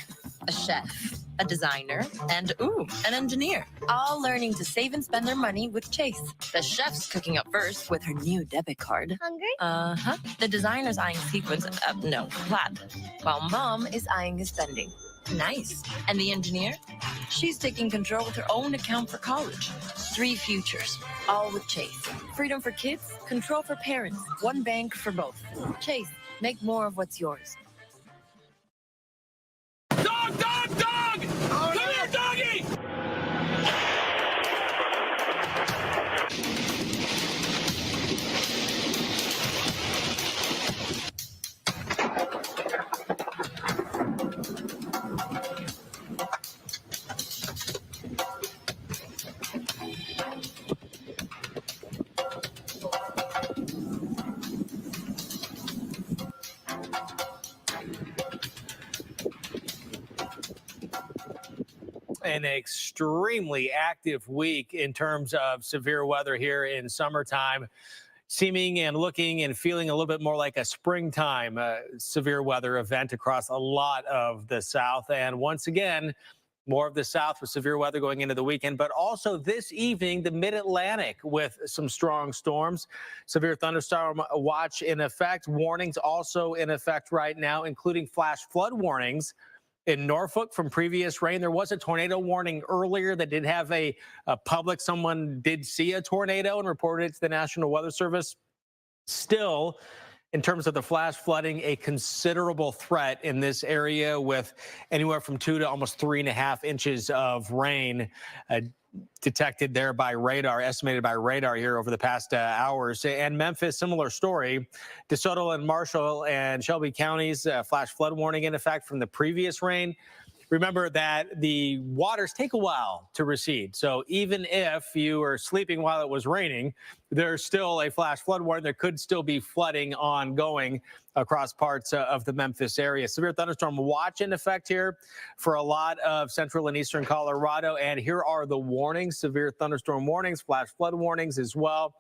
A chef, a designer, and an engineer. All learning to save and spend their money with Chase. The chef's cooking up first with her new debit card. Hungry? Uh-huh. The designer's eyeing sequins, plaid. While mom is eyeing his spending. Nice. And the engineer? She's taking control with her own account for college. 3 futures, all with Chase. Freedom for kids, control for parents. One bank for both. Chase, make more of what's yours. Dog! Come here, doggy! An extremely active week in terms of severe weather here in summertime, seeming and looking and feeling a little bit more like a springtime severe weather event across a lot of the South. And once again, more of the South with severe weather going into the weekend, but also this evening, the Mid-Atlantic with some strong storms. Severe thunderstorm watch in effect. Warnings also in effect right now, including flash flood warnings in Norfolk from previous rain. There was a tornado warning earlier that did have a public, someone did see a tornado and reported it to the National Weather Service. Still, in terms of the flash flooding, a considerable threat in this area with anywhere from 2 to almost 3.5 inches of rain detected there by radar, estimated by radar here over the past hours. And Memphis, similar story. DeSoto and Marshall and Shelby counties, flash flood warning in effect from the previous rain. Remember that the waters take a while to recede. So even if you were sleeping while it was raining, there's still a flash flood warning. There could still be flooding ongoing across parts of the Memphis area. Severe thunderstorm watch in effect here for a lot of central and eastern Colorado. And here are the warnings, severe thunderstorm warnings, flash flood warnings as well.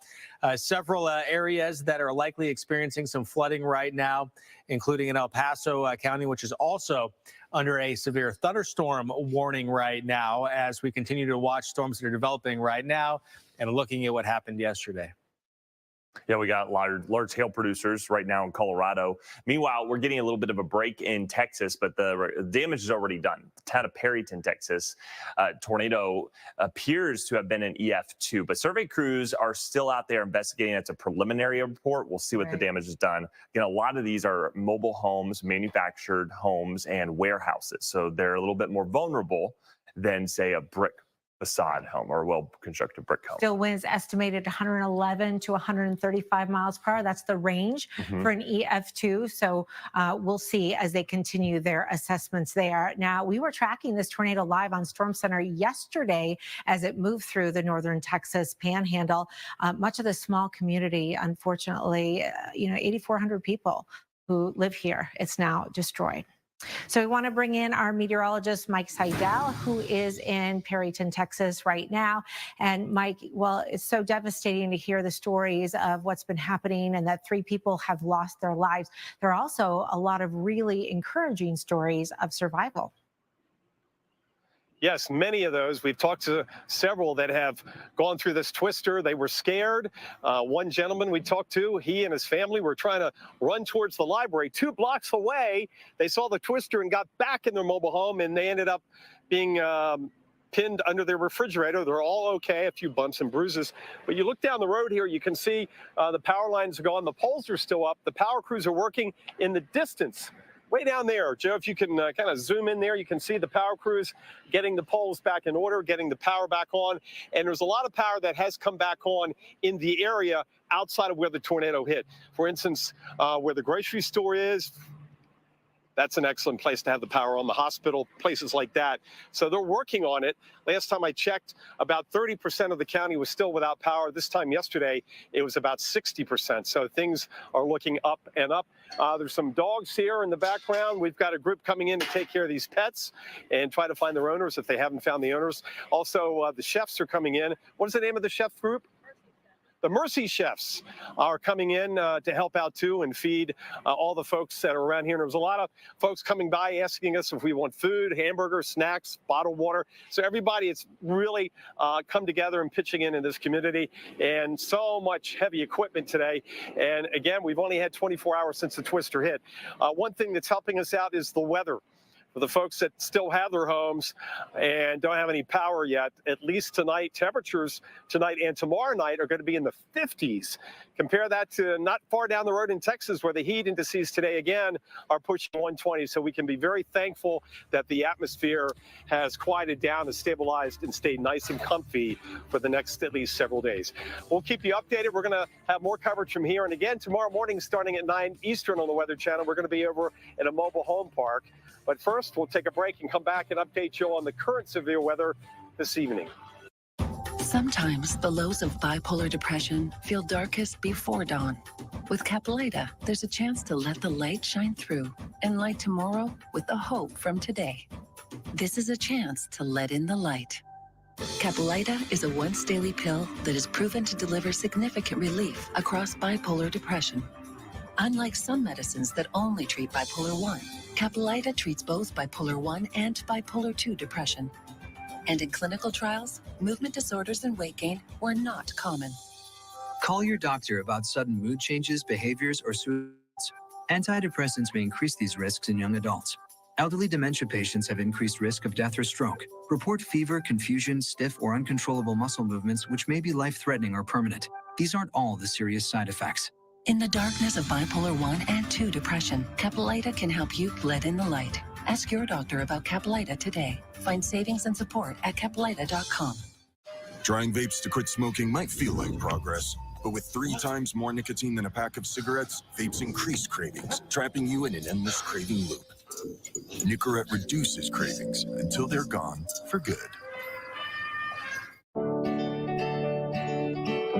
Several areas that are likely experiencing some flooding right now, including in El Paso County, which is also under a severe thunderstorm warning right now as we continue to watch storms that are developing right now and looking at what happened yesterday. Yeah, we got large hail producers right now in Colorado. Meanwhile, we're getting a little bit of a break in Texas, but the damage is already done. The town of Perryton, Texas, tornado appears to have been an EF2, but survey crews are still out there investigating. It's a preliminary report. We'll see what the damage is done. Again, a lot of these are mobile homes, manufactured homes, and warehouses, so they're a little bit more vulnerable than, say, a brick facade home or a well-constructed brick home. Still winds estimated 111 to 135 miles per hour. That's the range for an EF2. So we'll see as they continue their assessments there. Now, we were tracking this tornado live on Storm Center yesterday as it moved through the northern Texas panhandle. Much of the small community, unfortunately, 8,400 people who live here, it's now destroyed. So we want to bring in our meteorologist, Mike Seidel, who is in Perryton, Texas right now. And Mike, well, it's so devastating to hear the stories of what's been happening and that 3 people have lost their lives. There are also a lot of really encouraging stories of survival. Yes, many of those. We've talked to several that have gone through this twister. They were scared. One gentleman we talked to, he and his family were trying to run towards the library. 2 blocks away, they saw the twister and got back in their mobile home, and they ended up being pinned under their refrigerator. They're all okay, a few bumps and bruises. But you look down the road here, you can see the power lines are gone. The poles are still up. The power crews are working in the distance. Way down there, Joe, if you can kind of zoom in there, you can see the power crews getting the poles back in order, getting the power back on. And there's a lot of power that has come back on in the area outside of where the tornado hit. For instance, where the grocery store is, that's an excellent place to have the power on, the hospital, places like that. So they're working on it. Last time I checked, about 30% of the county was still without power. This time yesterday, it was about 60%. So things are looking up and up. There's some dogs here in the background. We've got a group coming in to take care of these pets and try to find their owners if they haven't found the owners. Also, the chefs are coming in. What is the name of the chef group? The Mercy Chefs are coming in to help out too and feed all the folks that are around here. And there was a lot of folks coming by asking us if we want food, hamburgers, snacks, bottled water. So everybody has really come together and pitching in this community, and so much heavy equipment today. And again, we've only had 24 hours since the twister hit. One thing that's helping us out is the weather. For the folks that still have their homes and don't have any power yet, at least tonight, temperatures tonight and tomorrow night are going to be in the 50s. Compare that to not far down the road in Texas, where the heat indices today again are pushing 120. So we can be very thankful that the atmosphere has quieted down and stabilized and stayed nice and comfy for the next at least several days. We'll keep you updated. We're going to have more coverage from here. And again, tomorrow morning, starting at 9 Eastern on the Weather Channel, we're going to be over in a mobile home park. But first, we'll take a break and come back and update you on the current severe weather this evening. Sometimes the lows of bipolar depression feel darkest before dawn. With Caplyta, there's a chance to let the light shine through and light tomorrow with the hope from today. This is a chance to let in the light. Caplyta is a once-daily pill that is proven to deliver significant relief across bipolar depression. Unlike some medicines that only treat bipolar 1, Caplyta treats both bipolar 1 and bipolar 2 depression. And in clinical trials, movement disorders and weight gain were not common. Call your doctor about sudden mood changes, behaviors, or suicides. Antidepressants may increase these risks in young adults. Elderly dementia patients have increased risk of death or stroke. Report fever, confusion, stiff, or uncontrollable muscle movements, which may be life-threatening or permanent. These aren't all the serious side effects. In the darkness of bipolar 1 and 2 depression, Caplyta can help you let in the light. Ask your doctor about Caplyta today. Find savings and support at Caplyta.com. Trying vapes to quit smoking might feel like progress, but with 3 times more nicotine than a pack of cigarettes, vapes increase cravings, trapping you in an endless craving loop. Nicorette reduces cravings until they're gone for good.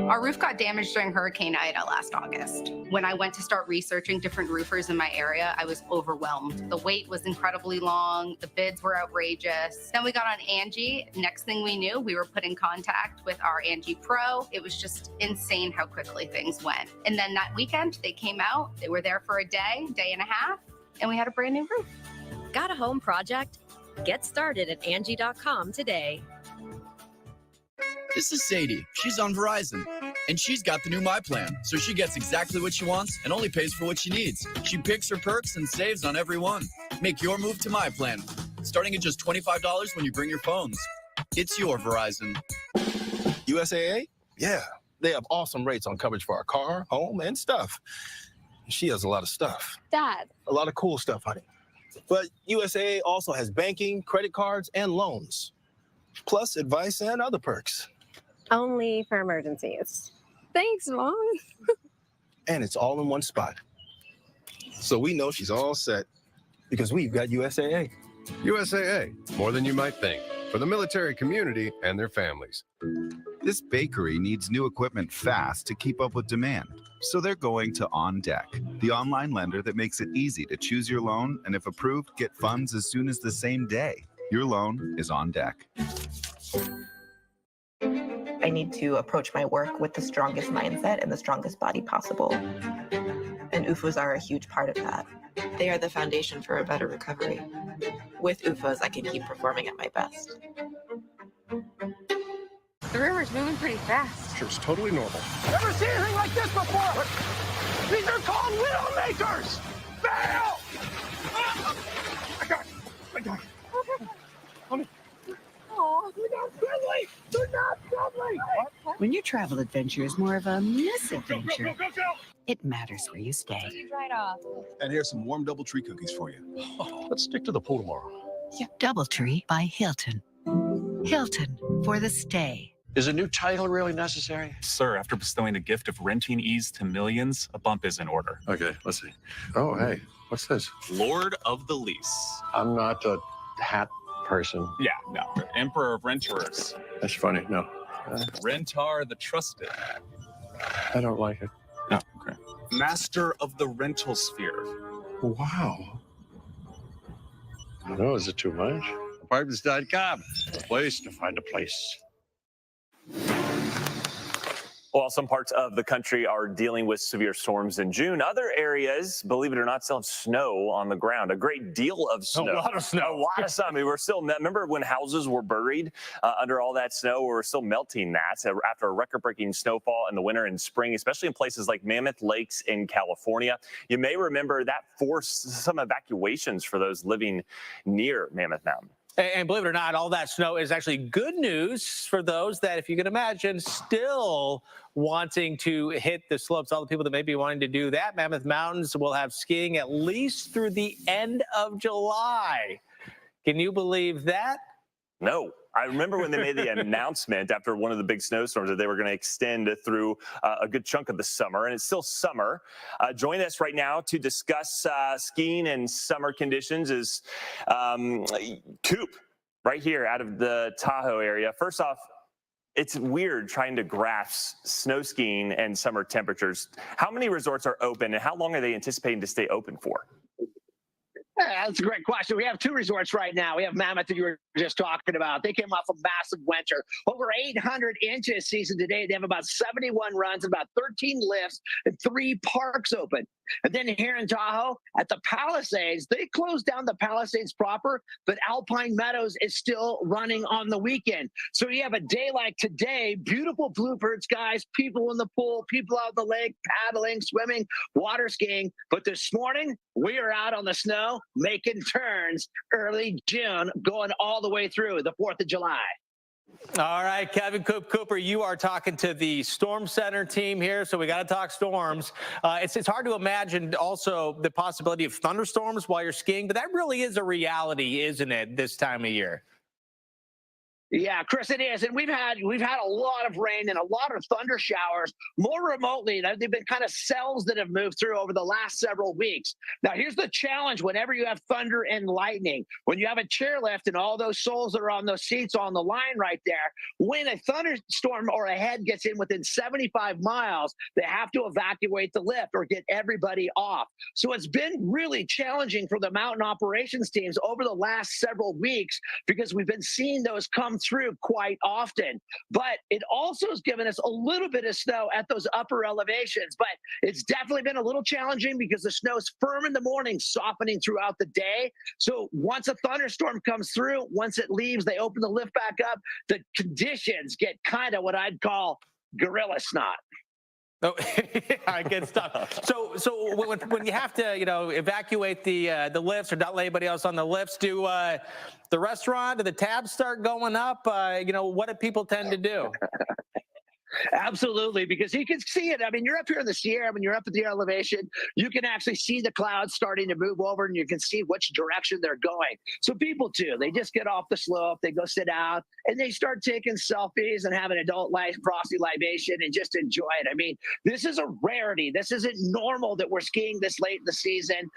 Our roof got damaged during Hurricane Ida last August. When I went to start researching different roofers in my area, I was overwhelmed. The wait was incredibly long. The bids were outrageous. Then we got on Angie. Next thing we knew, we were put in contact with our Angie Pro. It was just insane how quickly things went. And then that weekend, they came out. They were there for a day and a half, and we had a brand new roof. Got a home project? Get started at Angie.com today. This is Sadie. She's on Verizon. And she's got the new My Plan, so she gets exactly what she wants and only pays for what she needs. She picks her perks and saves on every one. Make your move to My Plan, starting at just $25 when you bring your phones. It's your Verizon. USAA? Yeah, they have awesome rates on coverage for our car, home, and stuff. She has a lot of stuff. Dad. A lot of cool stuff, honey. But USAA also has banking, credit cards, and loans, plus advice and other perks. Only for emergencies. Thanks, Mom. And it's all in one spot. So we know she's all set because we've got USAA. USAA, more than you might think, for the military community and their families. This bakery needs new equipment fast to keep up with demand. So they're going to On Deck, the online lender that makes it easy to choose your loan and, if approved, get funds as soon as the same day. Your loan is on deck. I need to approach my work with the strongest mindset and the strongest body possible. And UFOs are a huge part of that. They are the foundation for a better recovery. With UFOs, I can keep performing at my best. The river's moving pretty fast. Sure, it's totally normal. Never seen anything like this before! These are called Widowmakers! Fail! I got it. Honey. Oh, they're not friendly! They're not friendly! When your travel adventure is more of a misadventure, Go, go, go! it matters where you stay. Right off. And here's some warm DoubleTree cookies for you. Let's stick to the pool tomorrow. DoubleTree by Hilton. Hilton for the stay. Is a new title really necessary? Sir, after bestowing the gift of renting ease to millions, a bump is in order. Okay, let's see. Oh, hey, what's this? Lord of the Lease. I'm not a hat person. Yeah, no. Emperor of Renters. That's funny. No, Rentar the Trusted. I don't like it. No, okay. Master of the Rental Sphere. Wow. I don't know, is it too much? Apartments.com, a place to find a place. Well, some parts of the country are dealing with severe storms in June. Other areas, believe it or not, still have snow on the ground. A great deal of snow. A lot of snow. A lot of snow. I mean, we're still, remember when houses were buried under all that snow? We're still melting that after a record-breaking snowfall in the winter and spring, especially in places like Mammoth Lakes in California. You may remember that forced some evacuations for those living near Mammoth Mountain. And believe it or not, all that snow is actually good news for those that, if you can imagine, still wanting to hit the slopes. All the people that may be wanting to do that, Mammoth Mountains will have skiing at least through the end of July. Can you believe that? No. I remember when they made the announcement after one of the big snowstorms that they were going to extend through a good chunk of the summer, and it's still summer. Join us right now to discuss skiing and summer conditions is Coop right here out of the Tahoe area. First off, it's weird trying to grasp snow skiing and summer temperatures. How many resorts are open, and how long are they anticipating to stay open for? That's a great question. We have two resorts right now. We have Mammoth that you were just talking about. They came off a massive winter. Over 800 inches season today. They have about 71 runs, about 13 lifts, and 3 parks open. And then here in Tahoe, at the Palisades, they closed down the Palisades proper, but Alpine Meadows is still running on the weekend. So you have a day like today, beautiful bluebird skies, people in the pool, people out in the lake, paddling, swimming, water skiing. But this morning, we are out on the snow, making turns early June, going all the way through the 4th of July. All right, Kevin Cooper, you are talking to the Storm Center team here, so we got to talk storms. It's hard to imagine also the possibility of thunderstorms while you're skiing, but that really is a reality, isn't it, this time of year? Yeah, Chris, it is. And we've had a lot of rain and a lot of thunder showers more remotely. They've been kind of cells that have moved through over the last several weeks. Now, here's the challenge whenever you have thunder and lightning. When you have a chairlift and all those souls that are on those seats on the line right there, when a thunderstorm or a head gets in within 75 miles, they have to evacuate the lift or get everybody off. So it's been really challenging for the mountain operations teams over the last several weeks because we've been seeing those come through quite often. But it also has given us a little bit of snow at those upper elevations. But it's definitely been a little challenging because the snow's firm in the morning, softening throughout the day. So once a thunderstorm comes through, once it leaves, they open the lift back up, the conditions get kind of what I'd call gorilla snot. Oh, yeah, good stuff. So when you have to, evacuate the lifts or not let anybody else on the lifts, do the restaurant, do the tabs start going up? What do people tend to do? Absolutely, because you can see it. I mean, you're up here in the Sierra, when you're up at the elevation, you can actually see the clouds starting to move over and you can see which direction they're going. So people too, they just get off the slope, they go sit down, and they start taking selfies and have an adult frosty libation and just enjoy it. I mean, this is a rarity. This isn't normal that we're skiing this late in the season.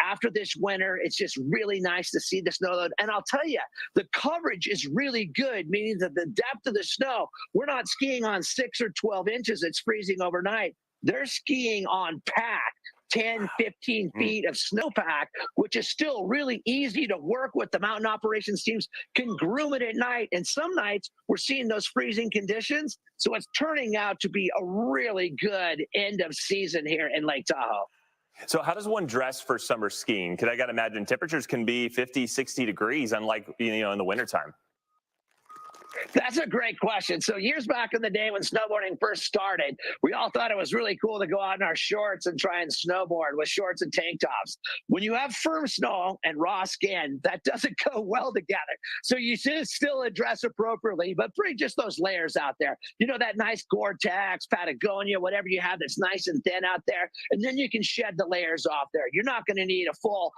After this winter, it's just really nice to see the snow load. And I'll tell you, the coverage is really good, meaning that the depth of the snow, we're not skiing on 6 or 12 inches. It's freezing overnight. They're skiing on pack, 10, 15 feet of snowpack, which is still really easy to work with. The mountain operations teams can groom it at night. And some nights we're seeing those freezing conditions. So it's turning out to be a really good end of season here in Lake Tahoe. So how does one dress for summer skiing? Because I got to imagine temperatures can be 50, 60 degrees, unlike, in the wintertime. That's a great question. So years back in the day when snowboarding first started, we all thought it was really cool to go out in our shorts and try and snowboard with shorts and tank tops. When you have firm snow and raw skin, that doesn't go well together. So you should still dress appropriately, but bring just those layers out there. That nice Gore-Tex, Patagonia, whatever you have that's nice and thin out there. And then you can shed the layers off there. You're not going to need a full,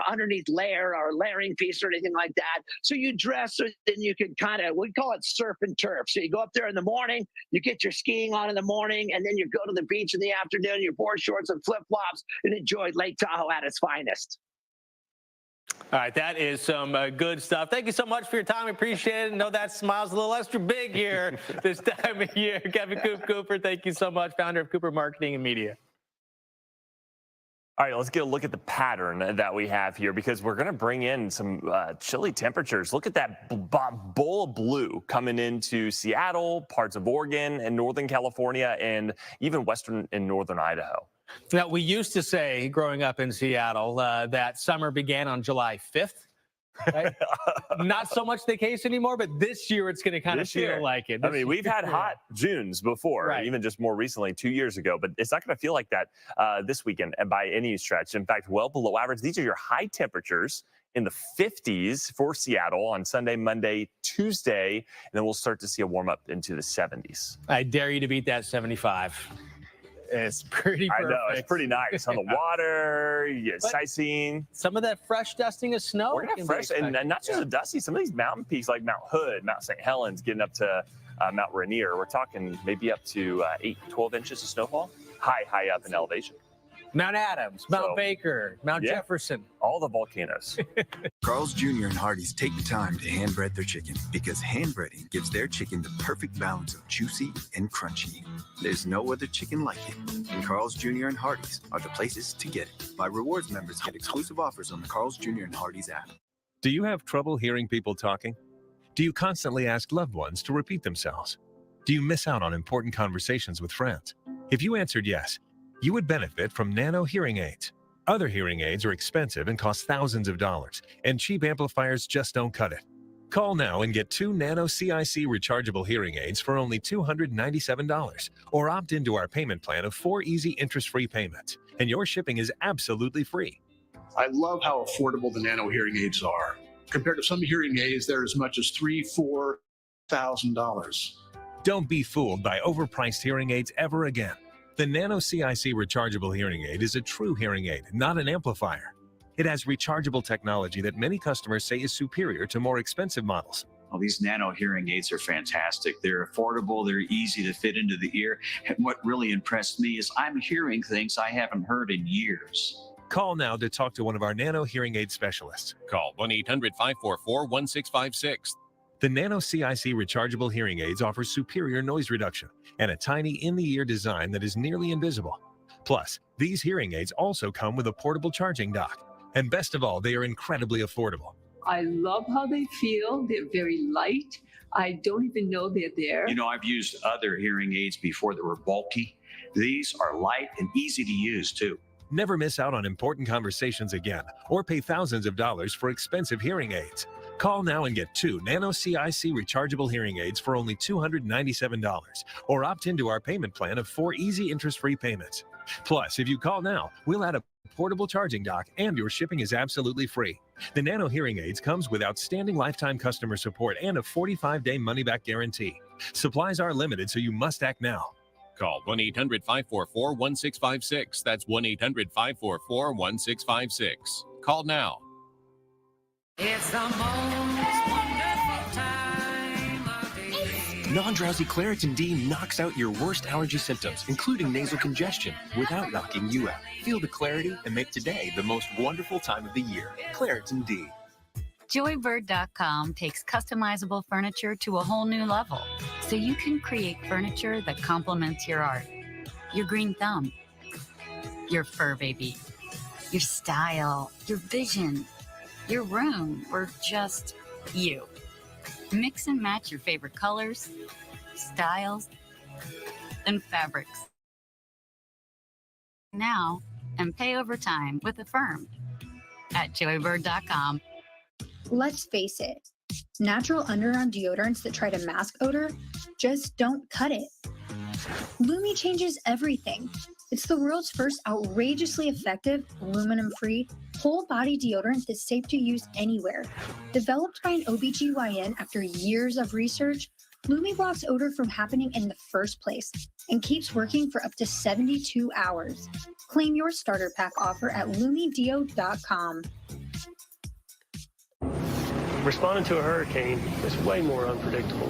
underneath layer or layering piece or anything like that. So you dress so then you can we call it surf and turf. So you go up there in the morning, you get your skiing on in the morning, and then you go to the beach in the afternoon, your board shorts and flip-flops, and enjoy Lake Tahoe at its finest. All right, that is some good stuff. Thank you so much for your time. I appreciate it. I know that smile's a little extra big here this time of year. Kevin Cooper, thank you so much, founder of Cooper Marketing and Media. All right, let's get a look at the pattern that we have here because we're going to bring in some chilly temperatures. Look at that bowl of blue coming into Seattle, parts of Oregon and Northern California, and even Western and Northern Idaho. Now, we used to say growing up in Seattle that summer began on July 5th. Right? Not so much the case anymore, but this year it's going to kind of feel like it. I mean, we've had hot Junes before, right, even just more recently, 2 years ago, but it's not going to feel like that this weekend and by any stretch. In fact, well below average. These are your high temperatures in the 50s for Seattle on Sunday, Monday, Tuesday, and then we'll start to see a warm up into the 70s. I dare you to beat that 75. It's pretty perfect. I know, it's pretty nice on the water, you get sightseeing. Some of that fresh dusting of snow. We're going to have fresh, and not just a dusty, some of these mountain peaks like Mount Hood, Mount St. Helens, getting up to Mount Rainier. We're talking maybe up to 8, 12 inches of snowfall, high up in elevation. Mount Adams, Mount Baker, Mount Jefferson. All the volcanoes. Carl's Jr. and Hardee's take the time to hand bread their chicken because hand breading gives their chicken the perfect balance of juicy and crunchy. There's no other chicken like it. And Carl's Jr. and Hardee's are the places to get it. My rewards members get exclusive offers on the Carl's Jr. and Hardee's app. Do you have trouble hearing people talking? Do you constantly ask loved ones to repeat themselves? Do you miss out on important conversations with friends? If you answered yes, you would benefit from Nano hearing aids. Other hearing aids are expensive and cost thousands of dollars, and cheap amplifiers just don't cut it. Call now and get 2 Nano CIC rechargeable hearing aids for only $297, or opt into our payment plan of 4 easy interest-free payments, and your shipping is absolutely free. I love how affordable the Nano hearing aids are. Compared to some hearing aids, they're as much as $3,000, $4,000. Don't be fooled by overpriced hearing aids ever again. The Nano CIC rechargeable hearing aid is a true hearing aid, not an amplifier. It has rechargeable technology that many customers say is superior to more expensive models. Well, these Nano hearing aids are fantastic. They're affordable, they're easy to fit into the ear. And what really impressed me is I'm hearing things I haven't heard in years. Call now to talk to one of our Nano hearing aid specialists. Call 1-800-544-1656. The Nano CIC rechargeable hearing aids offer superior noise reduction and a tiny in-the-ear design that is nearly invisible. Plus, these hearing aids also come with a portable charging dock. And best of all, they are incredibly affordable. I love how they feel. They're very light. I don't even know they're there. You know, I've used other hearing aids before that were bulky. These are light and easy to use, too. Never miss out on important conversations again or pay thousands of dollars for expensive hearing aids. Call now and get 2 Nano CIC rechargeable hearing aids for only $297, or opt into our payment plan of 4 easy interest-free payments. Plus, if you call now, we'll add a portable charging dock, and your shipping is absolutely free. The Nano hearing aids comes with outstanding lifetime customer support and a 45-day money-back guarantee. Supplies are limited, so you must act now. Call 1-800-544-1656. That's 1-800-544-1656. Call now. It's the most wonderful time of the year. Non-drowsy Claritin D knocks out your worst allergy symptoms, including nasal congestion, without knocking you out. Feel the clarity and make today the most wonderful time of the year. Claritin D. Joybird.com takes customizable furniture to a whole new level, so you can create furniture that complements your art, your green thumb, your fur baby, your style, your vision, your room, or just you. Mix and match your favorite colors, styles, and fabrics. Now, and pay over time with Affirm at Joybird.com. Let's face it, natural underarm deodorants that try to mask odor just don't cut it. Lumi changes everything. It's the world's first outrageously effective, aluminum-free, whole-body deodorant that's safe to use anywhere. Developed by an OBGYN after years of research, Lumi blocks odor from happening in the first place and keeps working for up to 72 hours. Claim your starter pack offer at lumideo.com. Responding to a hurricane is way more unpredictable.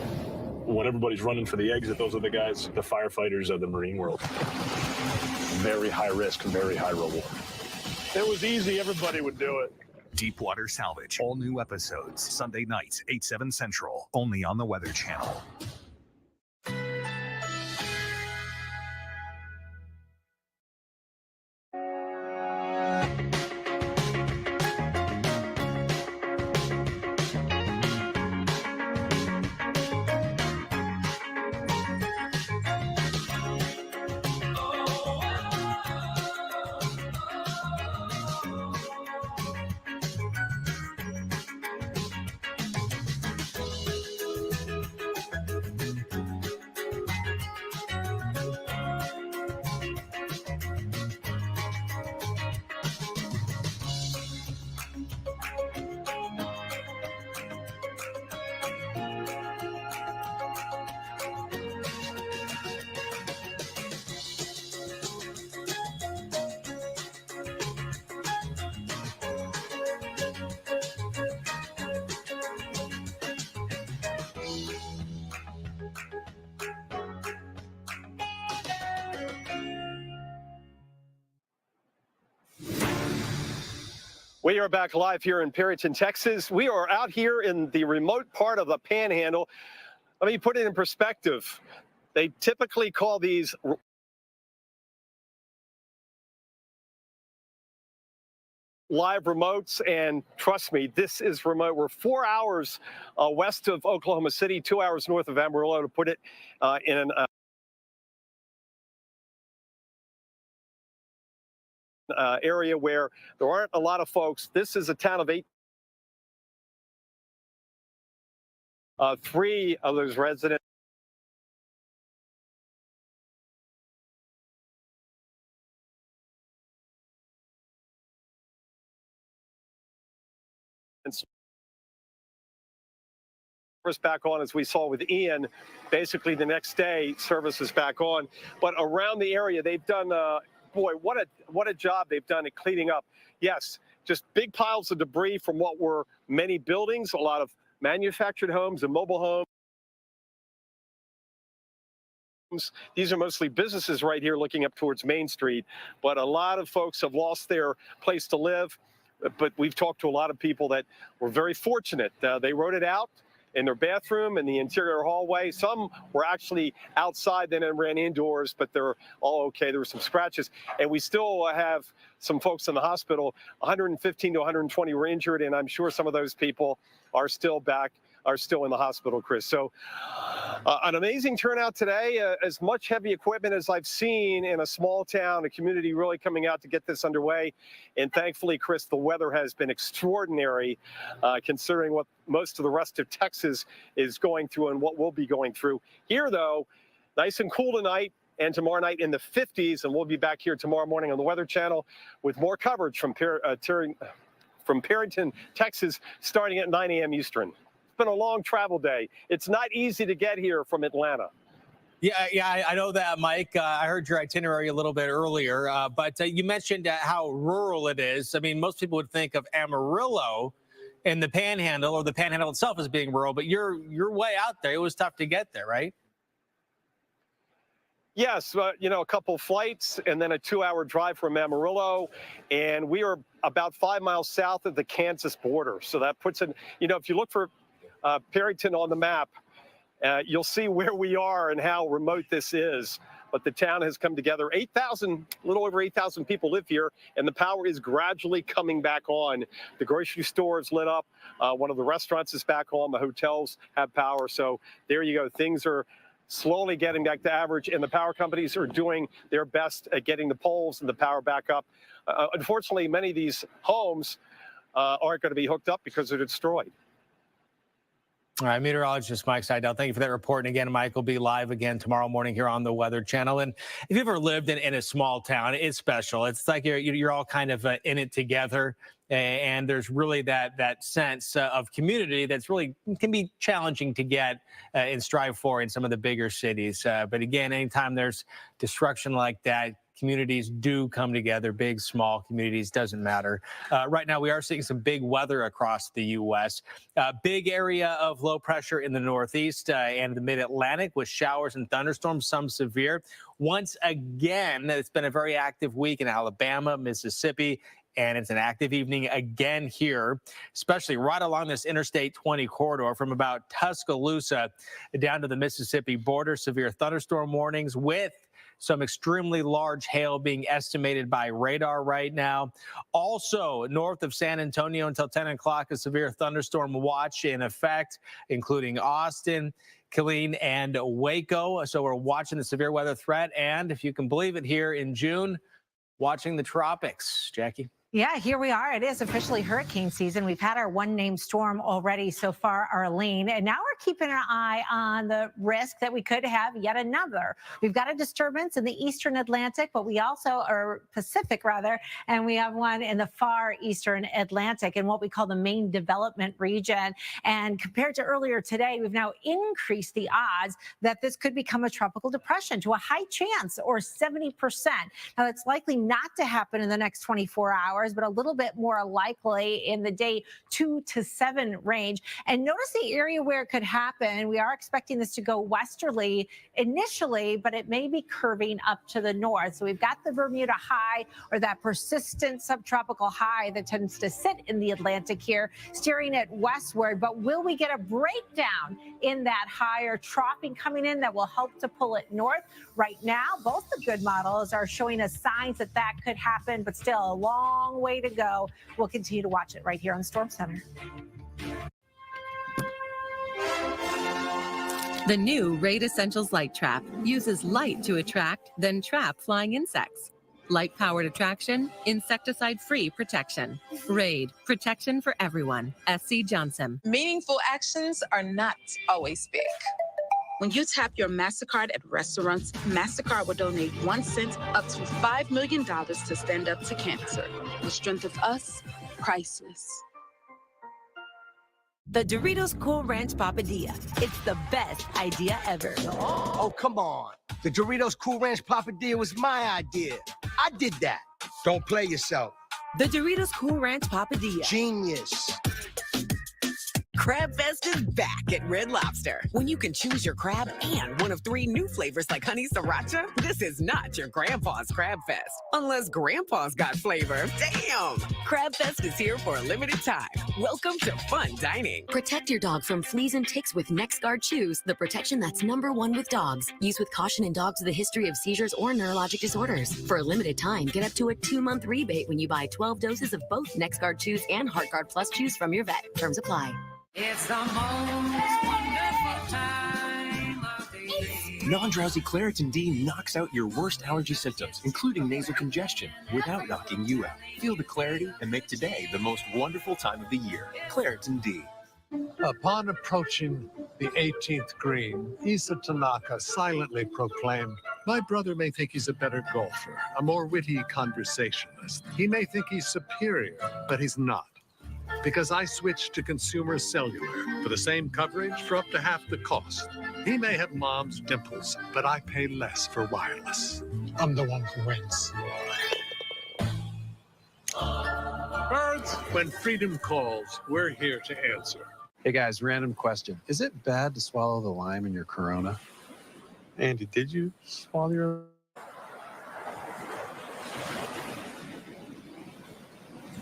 When everybody's running for the exit, those are the guys, the firefighters of the marine world. Very high risk, very high reward. If it was easy, everybody would do it. Deepwater Salvage. All new episodes. Sunday nights, 8/7 Central. Only on the Weather Channel. We are back live here in Perryton, Texas. We are out here in the remote part of the Panhandle. Let me put it in perspective. They typically call these live remotes, and trust me, this is remote. We're 4 hours west of Oklahoma City, 2 hours north of Amarillo, to put it in an area where there aren't a lot of folks. This is a town of 8. 3 of those residents back on, as we saw with Ian. Basically the next day service is back on, but around the area they've done boy, what a job they've done at cleaning up. Yes, just big piles of debris from what were many buildings, a lot of manufactured homes and mobile homes. These are mostly businesses right here looking up towards Main Street, but a lot of folks have lost their place to live. But we've talked to a lot of people that were very fortunate. They wrote it out in their bathroom, in the interior hallway. Some were actually outside, then ran indoors, but they're all okay. There were some scratches. And we still have some folks in the hospital. 115 to 120 were injured, and I'm sure some of those people are still in the hospital, Chris. So an amazing turnout today, as much heavy equipment as I've seen in a small town, a community really coming out to get this underway. And thankfully, Chris, the weather has been extraordinary, considering what most of the rest of Texas is going through and what we'll be going through. Here, though, nice and cool tonight. and tomorrow night in the 50s. And we'll be back here tomorrow morning on the Weather Channel with more coverage from Perryton, Texas, starting at 9 a.m. Eastern. It's been a long travel day. It's not easy to get here from Atlanta. Yeah, I know that, Mike. I heard your itinerary a little bit earlier, but you mentioned how rural it is. I mean, most people would think of Amarillo and the Panhandle, or the Panhandle itself, as being rural, but you're way out there. It was tough to get there, right? Yes, a couple flights and then a 2-hour drive from Amarillo, and we are about 5 miles south of the Kansas border. So that puts it, if you look for Perryton on the map, you'll see where we are and how remote this is. But the town has come together. 8,000, a little over 8,000 people live here, and the power is gradually coming back on. The grocery store is lit up. One of the restaurants is back on. The hotels have power. So there you go. Things are slowly getting back to average, and the power companies are doing their best at getting the poles and the power back up. Unfortunately, many of these homes aren't going to be hooked up because they're destroyed. All right, meteorologist Mike Seidel, thank you for that report. And again, Mike will be live again tomorrow morning here on the Weather Channel. And if you've ever lived in a small town, it's special. It's like you're all kind of in it together. And there's really that sense of community that's really can be challenging to get and strive for in some of the bigger cities. But again, anytime there's destruction like that, communities do come together, big, small communities, doesn't matter. Right now, we are seeing some big weather across the U.S. Big area of low pressure in the Northeast and the Mid-Atlantic with showers and thunderstorms, some severe. Once again, it's been a very active week in Alabama, Mississippi, and it's an active evening again here, especially right along this Interstate 20 corridor from about Tuscaloosa down to the Mississippi border. Severe thunderstorm warnings with some extremely large hail being estimated by radar right now. Also, north of San Antonio until 10 o'clock, a severe thunderstorm watch in effect, including Austin, Killeen, and Waco. So we're watching the severe weather threat. And if you can believe it, here in June, watching the tropics. Jackie? Yeah, here we are. It is officially hurricane season. We've had our one named storm already so far, Arlene, and now we're keeping an eye on the risk that we could have yet another. We've got a disturbance in the eastern Atlantic, but we also are Pacific rather, and we have one in the far eastern Atlantic in what we call the main development region. And compared to earlier today, we've now increased the odds that this could become a tropical depression to a high chance, or 70%. Now, it's likely not to happen in the next 24 hours. But a little bit more likely in the day 2 to 7 range. And notice the area where it could happen. We are expecting this to go westerly initially, but it may be curving up to the north. So we've got the Bermuda high, or that persistent subtropical high that tends to sit in the Atlantic here, steering it westward. But will we get a breakdown in that higher troughing coming in that will help to pull it north? Right now, both the good models are showing us signs that that could happen, but still a long way to go. We'll continue to watch it right here on Storm Center. The new Raid Essentials Light Trap uses light to attract, then trap flying insects. Light-powered attraction, insecticide-free protection. Raid, protection for everyone. SC Johnson. Meaningful actions are not always big. When you tap your MasterCard at restaurants, MasterCard will donate 1 cent up to $5 million to Stand Up to Cancer. The strength of us, priceless. The Doritos Cool Ranch Papadilla. It's the best idea ever. Oh, come on. The Doritos Cool Ranch Papadilla was my idea. I did that. Don't play yourself. The Doritos Cool Ranch Papadilla. Genius. Crab Fest is back at Red Lobster. When you can choose your crab and one of 3 new flavors like honey sriracha, this is not your grandpa's Crab Fest. Unless grandpa's got flavor. Damn! Crab Fest is here for a limited time. Welcome to fun dining. Protect your dog from fleas and ticks with NexGard Chews, the protection that's #1 with dogs. Use with caution in dogs with a history of seizures or neurologic disorders. For a limited time, get up to a 2-month rebate when you buy 12 doses of both NexGard Chews and HeartGard Plus Chews from your vet. Terms apply. It's the most wonderful time of the year. Non-drowsy Claritin D knocks out your worst allergy symptoms, including nasal congestion, without knocking you out. Feel the clarity and make today the most wonderful time of the year. Claritin D. Upon approaching the 18th green, Issa Tanaka silently proclaimed, My brother may think he's a better golfer, a more witty conversationalist. He may think he's superior, but he's not. Because I switched to Consumer Cellular for the same coverage for up to half the cost. He may have mom's dimples, but I pay less for wireless. I'm the one who wins. Birds, when freedom calls, we're here to answer. Hey guys, random question. Is it bad to swallow the lime in your Corona? Andy, did you swallow your...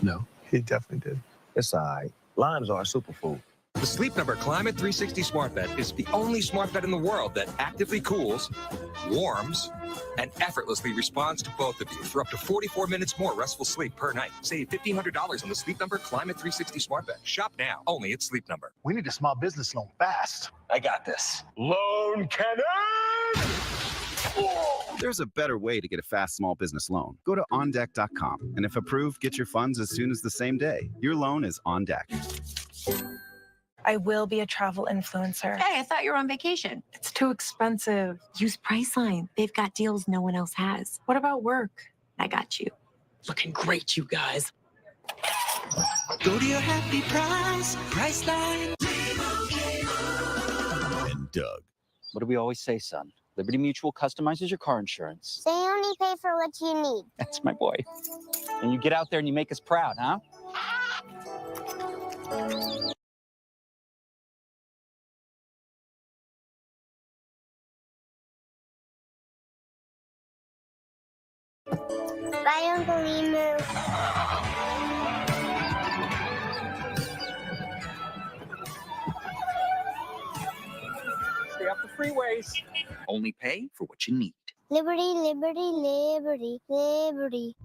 No. He definitely did. It's all right. Limes are a superfood. The Sleep Number Climate 360 Smart Bed is the only smart bed in the world that actively cools, warms, and effortlessly responds to both of you for up to 44 minutes more restful sleep per night. Save $1,500 on the Sleep Number Climate 360 Smart Bed. Shop now, only at Sleep Number. We need a small business loan fast. I got this. Loan cannon! There's a better way to get a fast small business loan. Go to OnDeck.com, and if approved, get your funds as soon as the same day. Your loan is on deck. I will be a travel influencer. Hey, I thought you were on vacation. It's too expensive. Use Priceline. They've got deals no one else has. What about work? I got you. Looking great, you guys. Go to your happy price, Priceline. And Doug. What do we always say, son? Liberty Mutual customizes your car insurance. So you only pay for what you need. That's my boy. And you get out there and you make us proud, huh? Bye, Uncle Emu. Stay off the freeways. Only pay for what you need. Liberty, liberty, liberty, liberty.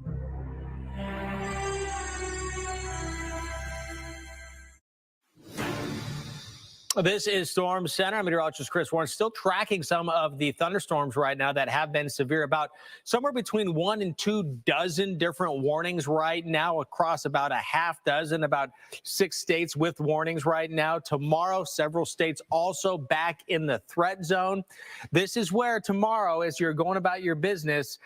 This is Storm Center. I'm meteorologist Chris Warren. Still tracking some of the thunderstorms right now that have been severe. About somewhere between 1 and 2 dozen different warnings right now across about a half dozen, about 6 states with warnings right now. Tomorrow, several states also back in the threat zone. This is where tomorrow, as you're going about your business,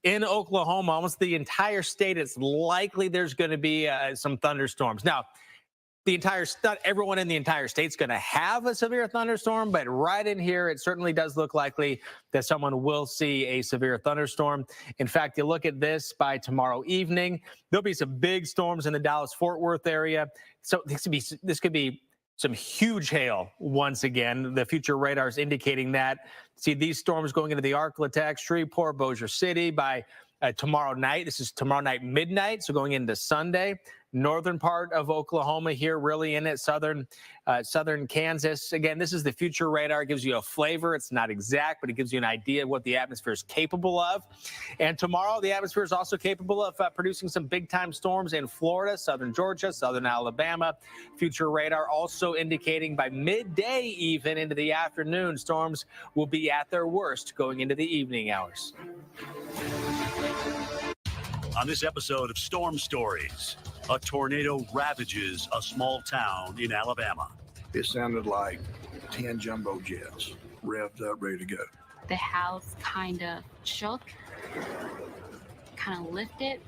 in Oklahoma, almost the entire state, it's likely there's going to be some thunderstorms. Now, not everyone in the entire state's going to have a severe thunderstorm, but right in here, it certainly does look likely that someone will see a severe thunderstorm. In fact, you look at this by tomorrow evening, there'll be some big storms in the Dallas-Fort Worth area. So this could be some huge hail once again. The future radar is indicating that. See these storms going into the Arklatex, Shreveport, Bossier City by tomorrow night. This is tomorrow night midnight, so going into Sunday. Northern part of Oklahoma here, really in it, southern Kansas. Again, this is the future radar. It gives you a flavor. It's not exact, but it gives you an idea of what the atmosphere is capable of. And tomorrow, the atmosphere is also capable of producing some big-time storms in Florida, southern Georgia, southern Alabama. Future radar also indicating by midday, even into the afternoon, storms will be at their worst going into the evening hours. On this episode of Storm Stories, a tornado ravages a small town in Alabama. It sounded like 10 jumbo jets revved up, ready to go. The house kind of shook, kind of lifted.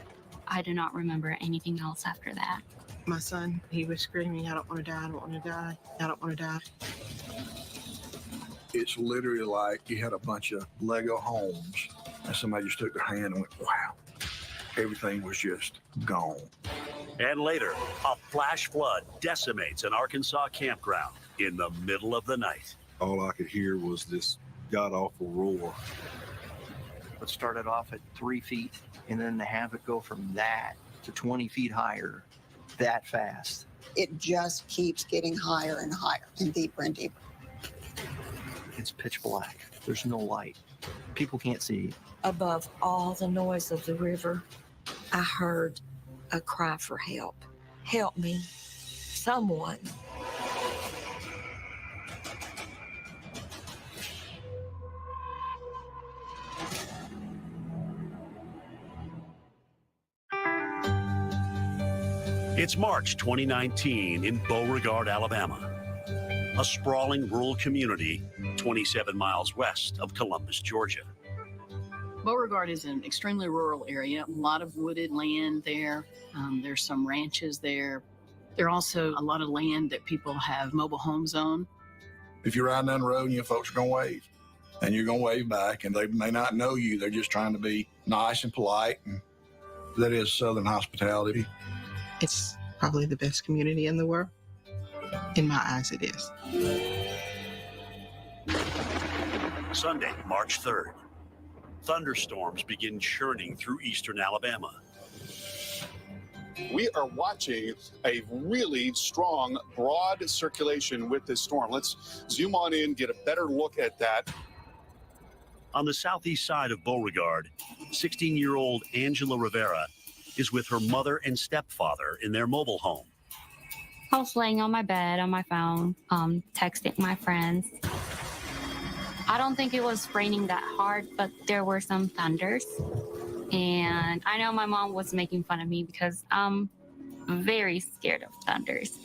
I do not remember anything else after that. My son, he was screaming, I don't want to die, I don't want to die, I don't want to die. It's literally like you had a bunch of Lego homes and somebody just took their hand and went, wow. Everything was just gone. And later, a flash flood decimates an Arkansas campground in the middle of the night. All I could hear was this god-awful roar. It started off at 3 feet, and then to have it go from that to 20 feet higher that fast. It just keeps getting higher and higher and deeper and deeper. It's pitch black. There's no light. People can't see. Above all the noise of the river, I heard a cry for help. Help me, someone. It's March 2019 in Beauregard, Alabama, a sprawling rural community 27 miles west of Columbus, Georgia. Beauregard is an extremely rural area, a lot of wooded land there. There's some ranches there. There are also a lot of land that people have mobile homes on. If you're riding down the road and your folks are going to wave, and you're going to wave back, and they may not know you, they're just trying to be nice and polite. And that is Southern hospitality. It's probably the best community in the world. In my eyes, it is. Sunday, March 3rd. Thunderstorms begin churning through eastern Alabama. We are watching a really strong, broad circulation with this storm. Let's zoom on in, get a better look at that. On the southeast side of Beauregard, 16-year-old Angela Rivera is with her mother and stepfather in their mobile home. I was laying on my bed on my phone, texting my friends. I don't think it was raining that hard, but there were some thunders. And I know my mom was making fun of me because I'm very scared of thunders.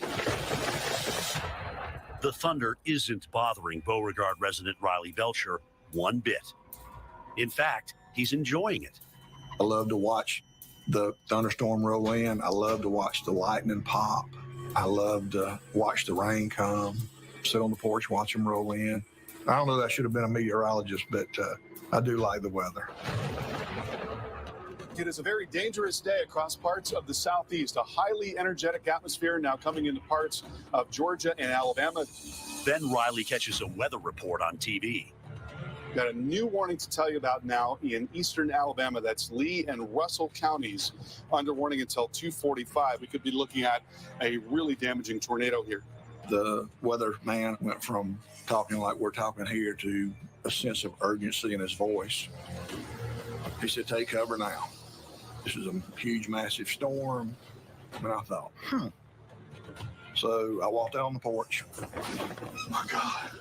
The thunder isn't bothering Beauregard resident Riley Belcher one bit. In fact, he's enjoying it. I love to watch the thunderstorm roll in. I love to watch the lightning pop. I love to watch the rain come, sit on the porch, watch them roll in. I don't know that I should have been a meteorologist, but I do like the weather. It is a very dangerous day across parts of the Southeast. A highly energetic atmosphere now coming into parts of Georgia and Alabama. Then Riley catches a weather report on TV. Got a new warning to tell you about now in eastern Alabama. That's Lee and Russell counties under warning until 2:45. We could be looking at a really damaging tornado here. The weatherman went from talking like we're talking here to a sense of urgency in his voice. He said, "Take cover now. This is a huge, massive storm." And I thought, So I walked out on the porch. Oh my God.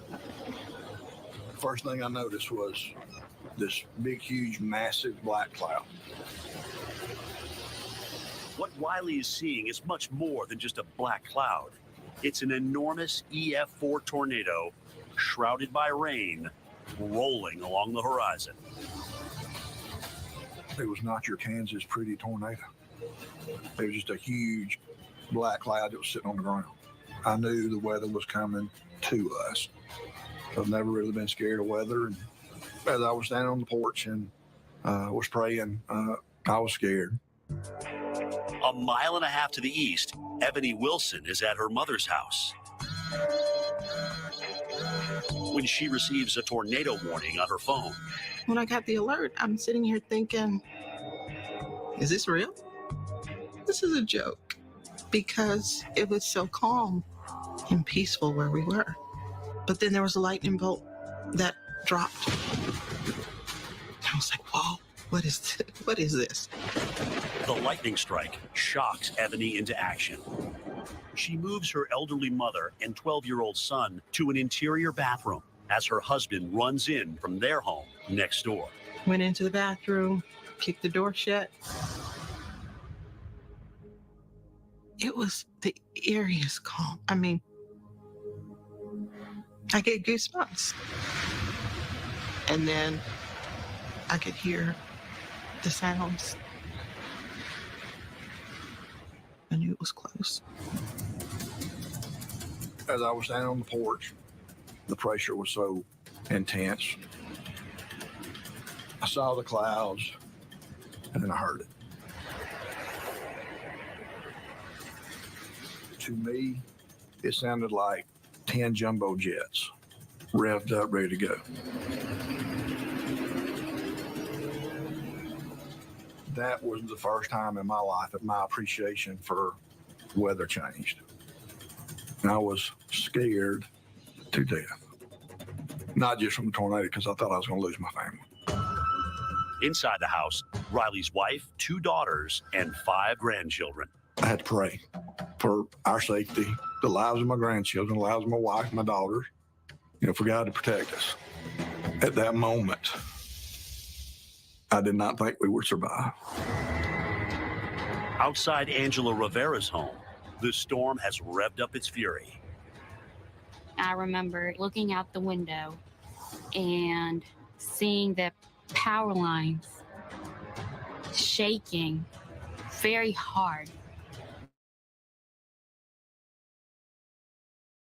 First thing I noticed was this big, huge, massive black cloud. What Riley is seeing is much more than just a black cloud. It's an enormous EF4 tornado shrouded by rain rolling along the horizon. It was not your Kansas pretty tornado. It was just a huge black cloud that was sitting on the ground. I knew the weather was coming to us. I've never really been scared of weather. And as I was standing on the porch and was praying, I was scared. A mile and a half to the east, Ebony Wilson is at her mother's house when she receives a tornado warning on her phone. When I got the alert, I'm sitting here thinking, is this real? This is a joke, because it was so calm and peaceful where we were. But then there was a lightning bolt that dropped. I was like, whoa, what is this? What is this? The lightning strike shocks Ebony into action. She moves her elderly mother and 12-year-old son to an interior bathroom as her husband runs in from their home next door. Went into the bathroom, kicked the door shut. It was the eeriest calm. I mean, I get goosebumps. And then I could hear the sounds. I knew it was close. As I was standing on the porch, the pressure was so intense. I saw the clouds, and then I heard it. To me, it sounded like 10 jumbo jets revved up, ready to go. That was the first time in my life that my appreciation for weather changed. And I was scared to death. Not just from the tornado, because I thought I was going to lose my family. Inside the house, Riley's wife, 2 daughters, and 5 grandchildren. I had to pray for our safety, the lives of my grandchildren, the lives of my wife, my daughters, for God to protect us. At that moment, I did not think we would survive. Outside Angela Rivera's home, the storm has revved up its fury. I remember looking out the window and seeing the power lines shaking very hard.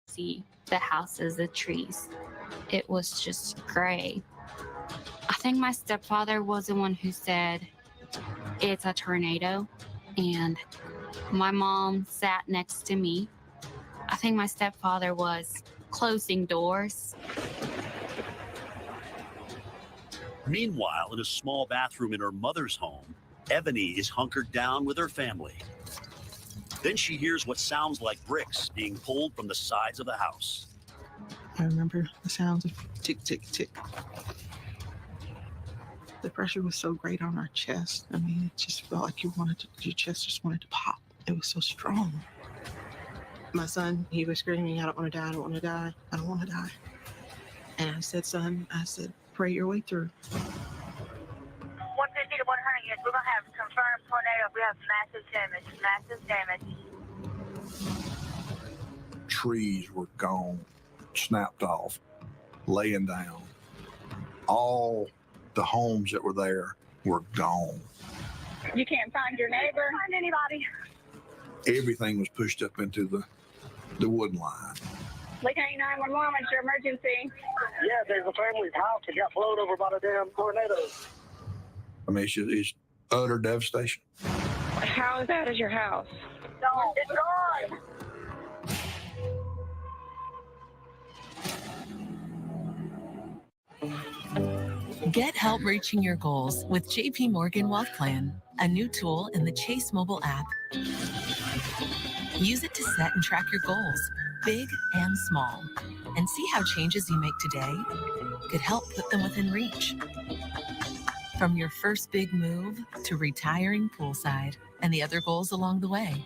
See the houses, the trees. It was just gray. I think my stepfather was the one who said, it's a tornado. And my mom sat next to me. I think my stepfather was closing doors. Meanwhile, in a small bathroom in her mother's home, Ebony is hunkered down with her family. Then she hears what sounds like bricks being pulled from the sides of the house. I remember the sounds of tick, tick, tick. The pressure was so great on our chest. I mean, it just felt like your chest just wanted to pop. It was so strong. My son, he was screaming, I don't want to die, I don't want to die, I don't want to die. And I said, son, pray your way through. 150 to 100 units, we're going to have confirmed tornado. We have massive damage. Trees were gone, snapped off, laying down. All the homes that were there were gone. You can't find your neighbor? Find anybody? Everything was pushed up into the wood line. Lake 911, what's your emergency? Yeah, there's a family's house that got blown over by the damn tornado. I mean, it's utter devastation. How bad is your house? It's gone. Get help reaching your goals with JP Morgan Wealth Plan, a new tool in the Chase mobile app. Use it to set and track your goals, big and small, and see how changes you make today could help put them within reach. From your first big move to retiring poolside and the other goals along the way,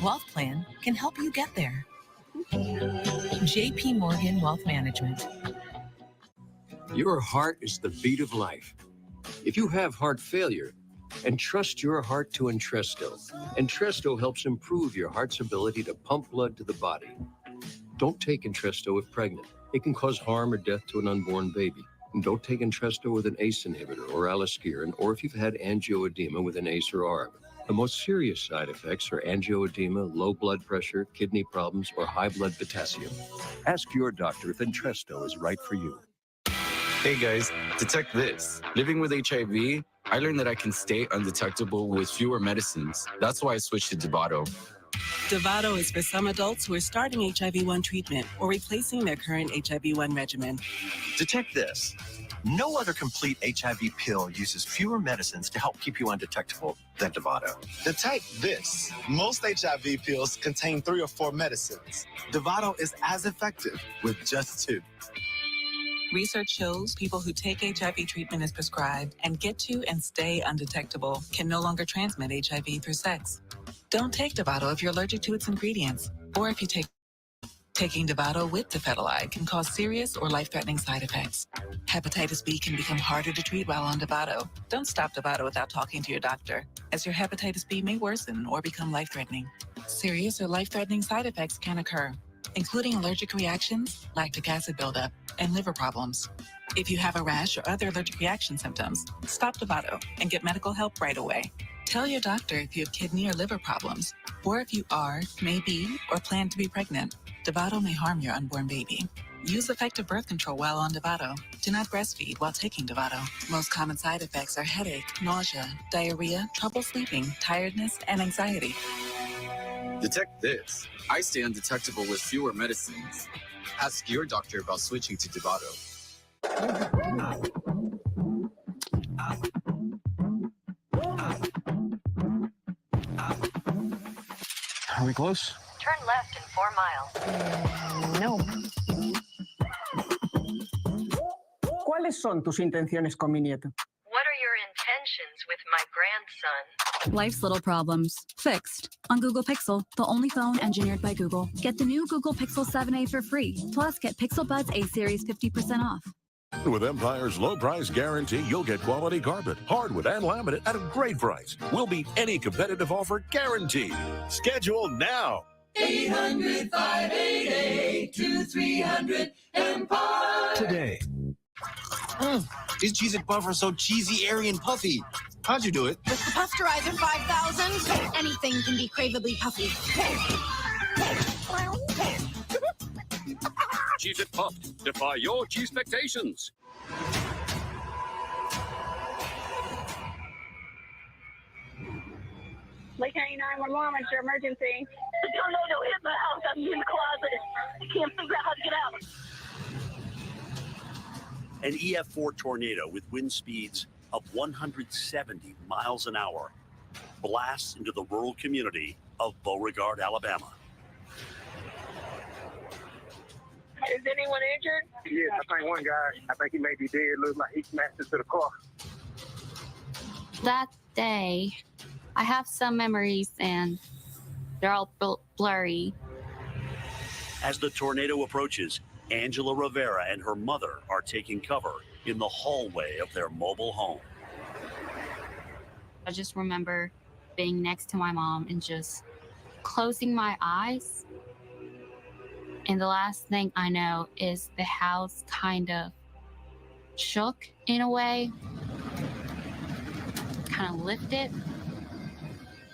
Wealth Plan can help you get there. JP Morgan Wealth Management. Your heart is the beat of life. If you have heart failure, entrust your heart to Entresto. Entresto helps improve your heart's ability to pump blood to the body. Don't take Entresto if pregnant. It can cause harm or death to an unborn baby. And don't take Entresto with an ACE inhibitor or aliskiren, or if you've had angioedema with an ACE or ARB. The most serious side effects are angioedema, low blood pressure, kidney problems, or high blood potassium. Ask your doctor if Entresto is right for you. Hey guys, detect this. Living with HIV, I learned that I can stay undetectable with fewer medicines. That's why I switched to Dovato. Dovato is for some adults who are starting HIV-1 treatment or replacing their current HIV-1 regimen. Detect this. No other complete HIV pill uses fewer medicines to help keep you undetectable than Dovato. Detect this. Most HIV pills contain 3 or 4 medicines. Dovato is as effective with just 2. Research shows people who take HIV treatment as prescribed and get to and stay undetectable can no longer transmit HIV through sex. Don't take Dovato if you're allergic to its ingredients, or if you taking Dovato with Dofetilide can cause serious or life-threatening side effects. Hepatitis B can become harder to treat while on Dovato. Don't stop Dovato without talking to your doctor, as your hepatitis B may worsen or become life-threatening. Serious or life-threatening side effects can occur, including allergic reactions, lactic acid buildup, and liver problems. If you have a rash or other allergic reaction symptoms, stop Dovato and get medical help right away. Tell your doctor if you have kidney or liver problems, or if you are, may be, or plan to be pregnant. Dovato may harm your unborn baby. Use effective birth control while on Dovato. Do not breastfeed while taking Dovato. Most common side effects are headache, nausea, diarrhea, trouble sleeping, tiredness, and anxiety. Detect this. I stay undetectable with fewer medicines. Ask your doctor about switching to Dovato. Are we close? Turn left in 4 miles. No. ¿Cuáles son tus intenciones con mi nieto? What are your intentions with my grandson? Life's little problems. Fixed. On Google Pixel, the only phone engineered by Google. Get the new Google Pixel 7a for free. Plus, get Pixel Buds A-Series 50% off. With Empire's low price guarantee, you'll get quality carpet, hardwood, and laminate at a great price. We'll beat any competitive offer guaranteed. Schedule now. 800-588-2300 Empire. Today. These Cheez-It Puffs are so cheesy, airy, and puffy. How'd you do it? With the Puffterizer 5000, anything can be craveably puffy. Cheez-It Puffed. Defy your cheese expectations. Lake County 911, what's your emergency? The tornado hit the house. I'm in the closet. I can't figure out how to get out. An EF4 tornado with wind speeds of 170 miles an hour blasts into the rural community of Beauregard, Alabama. Is anyone injured? Yes, I think one guy, he may be dead. Looks like he smashed into the car. That day, I have some memories and they're all blurry. As the tornado approaches, Angela Rivera and her mother are taking cover in the hallway of their mobile home. I just remember being next to my mom and just closing my eyes. And the last thing I know is the house kind of shook in a way, kind of lifted.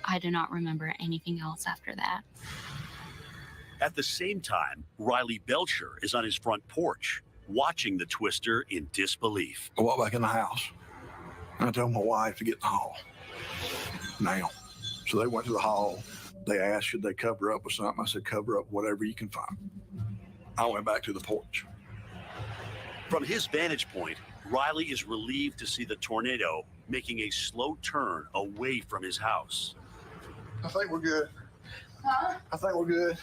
I do not remember anything else after that. At the same time, Riley Belcher is on his front porch, watching the twister in disbelief. I walked back in the house. And I told my wife to get in the hall now. So they went to the hall. They asked, should they cover up with something? I said, cover up whatever you can find. I went back to the porch. From his vantage point, Riley is relieved to see the tornado making a slow turn away from his house. I think we're good. Huh? I think we're good.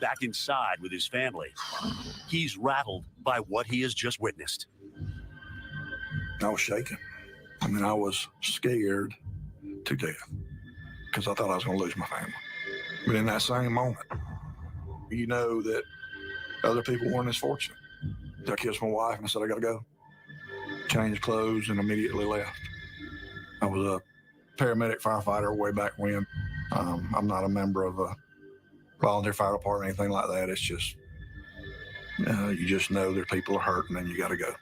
Back inside with his family, he's rattled by what he has just witnessed. I was shaking. I mean, I was scared to death because I thought I was going to lose my family. But in that same moment, you know that other people weren't as fortunate. I kissed my wife and I said, I got to go. Changed clothes and immediately left. I was a paramedic firefighter way back when. I'm not a member of a volunteer fire department or anything like that. It's just, you just know that people are hurting and you got to go.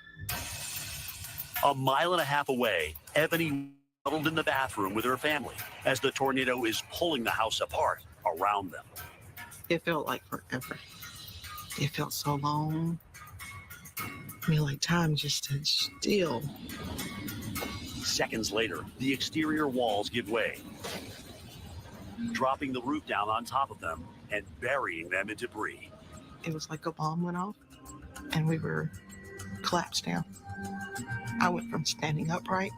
A mile and a half away, Ebony huddled in the bathroom with her family as the tornado is pulling the house apart around them. It felt like forever. It felt so long. I mean, like time just stood still. Seconds later, the exterior walls give way, dropping the roof down on top of them and burying them in debris. It was like a bomb went off and we were collapsed down. I went from standing upright